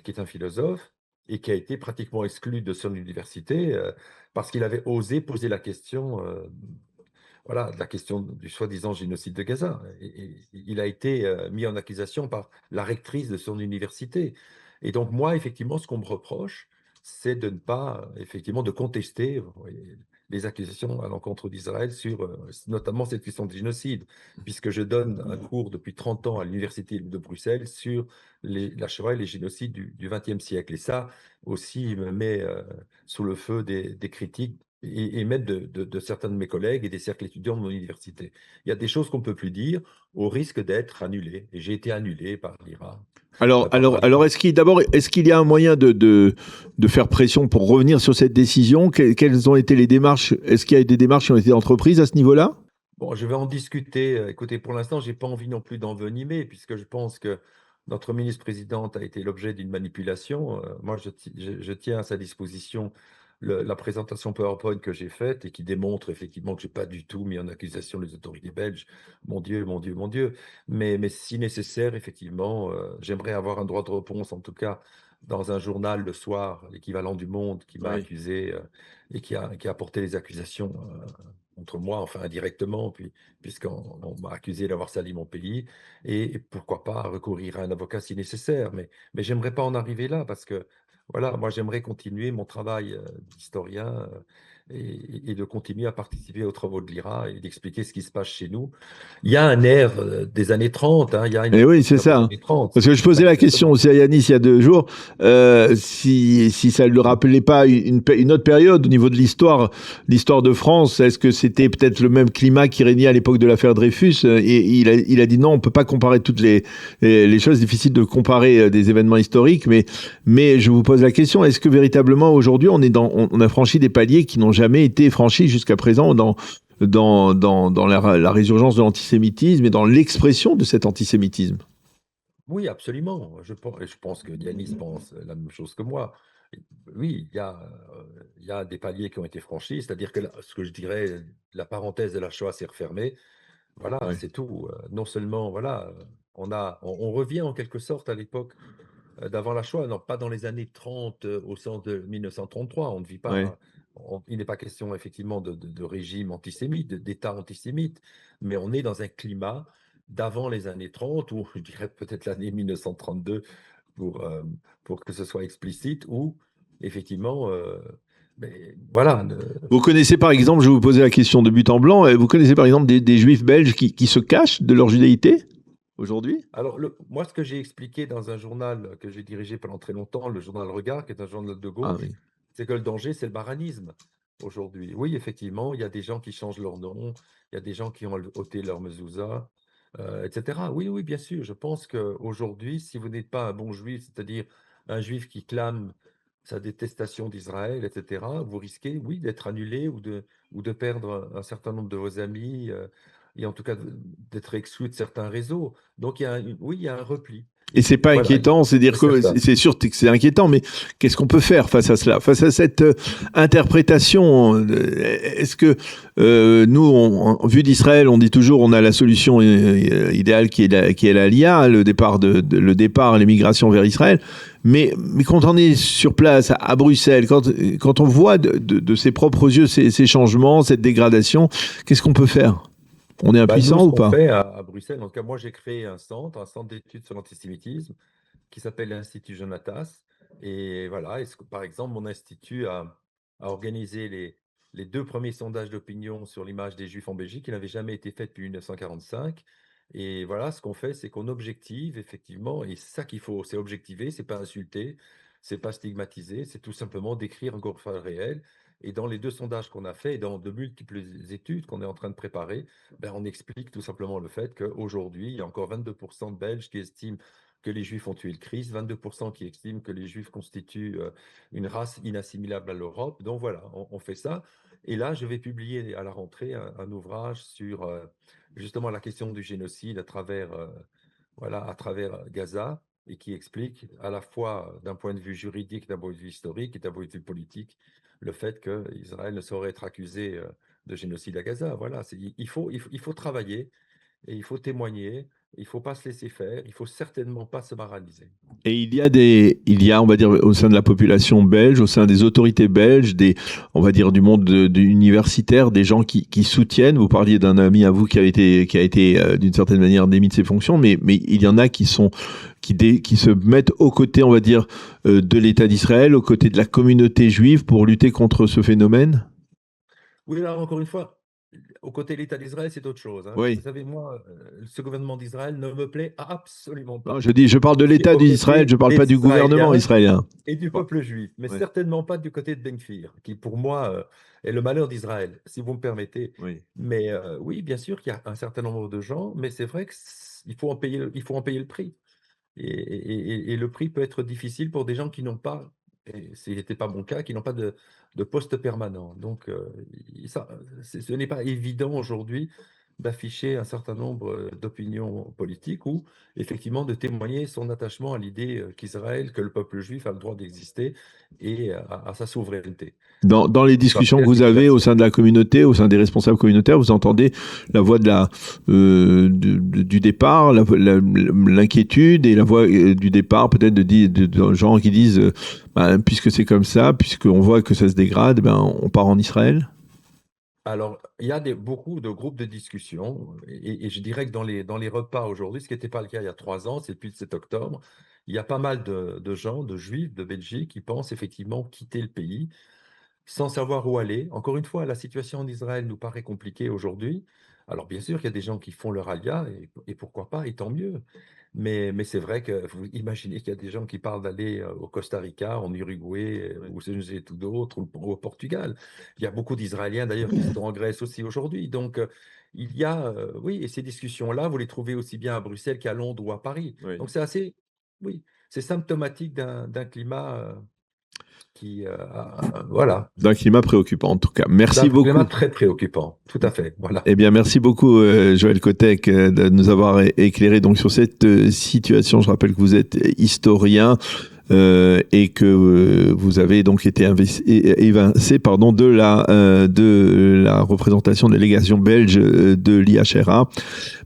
qui est un philosophe et qui a été pratiquement exclu de son université parce qu'il avait osé poser la question, voilà, de la question du soi-disant génocide de Gaza. Et il a été mis en accusation par la rectrice de son université. Et donc moi, effectivement, ce qu'on me reproche, c'est de ne pas, effectivement, de contester les accusations à l'encontre d'Israël sur notamment cette question de génocide, puisque je donne un cours depuis 30 ans à l'université de Bruxelles sur la Shoah et les génocides du XXe siècle. Et ça aussi me met sous le feu des critiques et même de certains de mes collègues et des cercles étudiants de mon université. Il y a des choses qu'on ne peut plus dire au risque d'être annulé. Et j'ai été annulé par l'IRA. Alors, est-ce qu'il y a un moyen de faire pression pour revenir sur cette décision? Quelles ont été les démarches? Est-ce qu'il y a des démarches qui ont été entreprises à ce niveau-là? Bon, je vais en discuter. Écoutez, pour l'instant, je n'ai pas envie non plus d'envenimer, puisque je pense que notre ministre-présidente a été l'objet d'une manipulation. Moi, je tiens à sa disposition la présentation PowerPoint que j'ai faite et qui démontre effectivement que je n'ai pas du tout mis en accusation les autorités belges. Mon Dieu, mon Dieu, mon Dieu. Mais si nécessaire, effectivement, j'aimerais avoir un droit de réponse, en tout cas, dans un journal le soir, l'équivalent du Monde, qui m'a Oui. accusé et qui a porté les accusations contre moi, enfin indirectement, puisqu'on m'a accusé d'avoir sali mon pays, et pourquoi pas recourir à un avocat si nécessaire. Mais j'aimerais pas en arriver là, parce que voilà, moi j'aimerais continuer mon travail d'historien et de continuer à participer aux travaux de l'IRA et d'expliquer ce qui se passe chez nous. Il y a un air des années 30, hein, il y a une Et oui, c'est époque des ça. années 30. Parce que je posais la question aussi à Yanis il y a 2 jours, si ça ne lui rappelait pas une autre période au niveau de l'histoire de France. Est-ce que c'était peut-être le même climat qui régnait à l'époque de l'affaire Dreyfus? Et il a dit non, on ne peut pas comparer toutes les choses. Difficile de comparer des événements historiques, mais je vous pose la question, est-ce que véritablement aujourd'hui on a franchi des paliers qui n'ont jamais été franchis jusqu'à présent dans la résurgence de l'antisémitisme et dans l'expression de cet antisémitisme? Oui, absolument. Je pense que Yanis pense la même chose que moi. Oui, il y a des paliers qui ont été franchis, c'est-à-dire que ce que je dirais, la parenthèse de la Shoah s'est refermée. Voilà, Oui. c'est tout. Non seulement, voilà, on revient en quelque sorte à l'époque d'avant la Shoah, non, pas dans les années 30 au sens de 1933. On ne vit Oui. pas, il n'est pas question effectivement de régime antisémite, d'État antisémite, mais on est dans un climat d'avant les années 30, ou je dirais peut-être l'année 1932 pour que ce soit explicite, où effectivement, mais voilà. Vous connaissez par exemple, je vais vous poser la question de but en blanc, vous connaissez par exemple des juifs belges qui se cachent de leur judéité aujourd'hui? Alors, moi, ce que j'ai expliqué dans un journal que j'ai dirigé pendant très longtemps, le journal Regard, qui est un journal de Ah gauche, oui. c'est que le danger, c'est le baranisme aujourd'hui. Oui, effectivement, il y a des gens qui changent leur nom, il y a des gens qui ont ôté leur mezouza, etc. Oui, oui, bien sûr. Je pense qu'aujourd'hui, si vous n'êtes pas un bon juif, c'est-à-dire un juif qui clame sa détestation d'Israël, etc., vous risquez, oui, d'être annulé ou de perdre un certain nombre de vos amis, et en tout cas d'être exclu de certains réseaux. Donc, oui, il y a un repli. Et c'est pas Voilà, inquiétant, c'est dire que certain. c'est sûr que c'est inquiétant, mais qu'est-ce qu'on peut faire face à cela, face à cette interprétation? Est-ce que nous, vu d'Israël, on dit toujours on a la solution idéale qui est l'Aliyah, le départ, l'émigration vers Israël. Mais quand on est sur place à Bruxelles, quand on voit de ses propres yeux ces changements, cette dégradation, qu'est-ce qu'on peut faire? On est impuissant Nous, ce ou qu'on pas? fait à Bruxelles, en tout cas, moi, j'ai créé un centre d'études sur l'antisémitisme qui s'appelle l'Institut Jonatas. Et voilà, par exemple, mon institut a organisé les 2 premiers sondages d'opinion sur l'image des Juifs en Belgique qui n'avaient jamais été faits depuis 1945. Et voilà, ce qu'on fait, c'est qu'on objective, effectivement, et c'est ça qu'il faut, c'est objectiver, c'est pas insulter, c'est pas stigmatiser, c'est tout simplement décrire un corps réel. Et dans les 2 sondages qu'on a faits et dans de multiples études qu'on est en train de préparer, ben, on explique tout simplement le fait qu'aujourd'hui, il y a encore 22% de Belges qui estiment que les Juifs ont tué le Christ, 22% qui estiment que les Juifs constituent une race inassimilable à l'Europe. Donc voilà, on fait ça. Et là, je vais publier à la rentrée un ouvrage sur justement la question du génocide à travers Gaza, et qui explique à la fois d'un point de vue juridique, d'un point de vue historique et d'un point de vue politique, le fait qu'Israël ne saurait être accusé de génocide à Gaza. Voilà, il faut travailler et il faut témoigner, il ne faut pas se laisser faire, il ne faut certainement pas se moraliser. Et on va dire, au sein de la population belge, au sein des autorités belges, on va dire, du monde universitaire, des gens qui soutiennent. Vous parliez d'un ami à vous qui a été d'une certaine manière démis de ses fonctions, mais il y en a qui se mettent aux côtés, on va dire, de l'État d'Israël, aux côtés de la communauté juive pour lutter contre ce phénomène. Oui, là, encore une fois, aux côtés de l'État d'Israël, c'est autre chose. Hein. Oui. Vous savez, moi, ce gouvernement d'Israël ne me plaît absolument pas. Non, je parle de Je suis l'État aux côtés d'Israël, je parle pas du gouvernement israélien. et du peuple juif, mais Ouais. certainement pas du côté de Ben Gvir, qui pour moi est le malheur d'Israël, si vous me permettez. Oui. Mais oui, bien sûr qu'il y a un certain nombre de gens, mais c'est vrai qu'il faut en payer le prix. Et le prix peut être difficile pour des gens qui n'ont pas, et ce n'était pas mon cas, qui n'ont pas de poste permanent. Donc, ce n'est pas évident aujourd'hui d'afficher un certain nombre d'opinions politiques ou effectivement de témoigner son attachement à l'idée qu'Israël, que le peuple juif a le droit d'exister et à sa souveraineté. Dans les discussions que vous avez au sein de la communauté, au sein des responsables communautaires, vous entendez la voix du départ, l'inquiétude et la voix du départ peut-être de gens qui disent puisque c'est comme ça, puisqu'on voit que ça se dégrade, on part en Israël? Alors, il y a beaucoup de groupes de discussion et je dirais que dans les repas aujourd'hui, ce qui n'était pas le cas il y a 3 ans, c'est depuis le 7 octobre, il y a pas mal de gens, de juifs de Belgique qui pensent effectivement quitter le pays sans savoir où aller. Encore une fois, la situation en Israël nous paraît compliquée aujourd'hui. Alors bien sûr qu'il y a des gens qui font leur alia et pourquoi pas, et tant mieux. Mais c'est vrai que vous imaginez qu'il y a des gens qui parlent d'aller au Costa Rica, en Uruguay, ou je ne sais tout d'autres, ou au Portugal. Il y a beaucoup d'Israéliens d'ailleurs qui sont en Grèce aussi aujourd'hui. Donc il y a, oui, et ces discussions-là, vous les trouvez aussi bien à Bruxelles qu'à Londres ou à Paris. Oui. Donc c'est assez, oui, c'est symptomatique d'un climat qui, voilà. D'un climat préoccupant en tout cas. Merci beaucoup. Un climat très préoccupant, tout à fait. Voilà. Eh bien, merci beaucoup Joël Kotek de nous avoir éclairé donc sur cette situation. Je rappelle que vous êtes historien et que vous avez donc été évincé de la représentation de délégation belge de l'IHRA.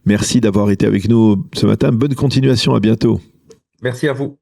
Merci d'avoir été avec nous ce matin. Bonne continuation, à bientôt. Merci à vous.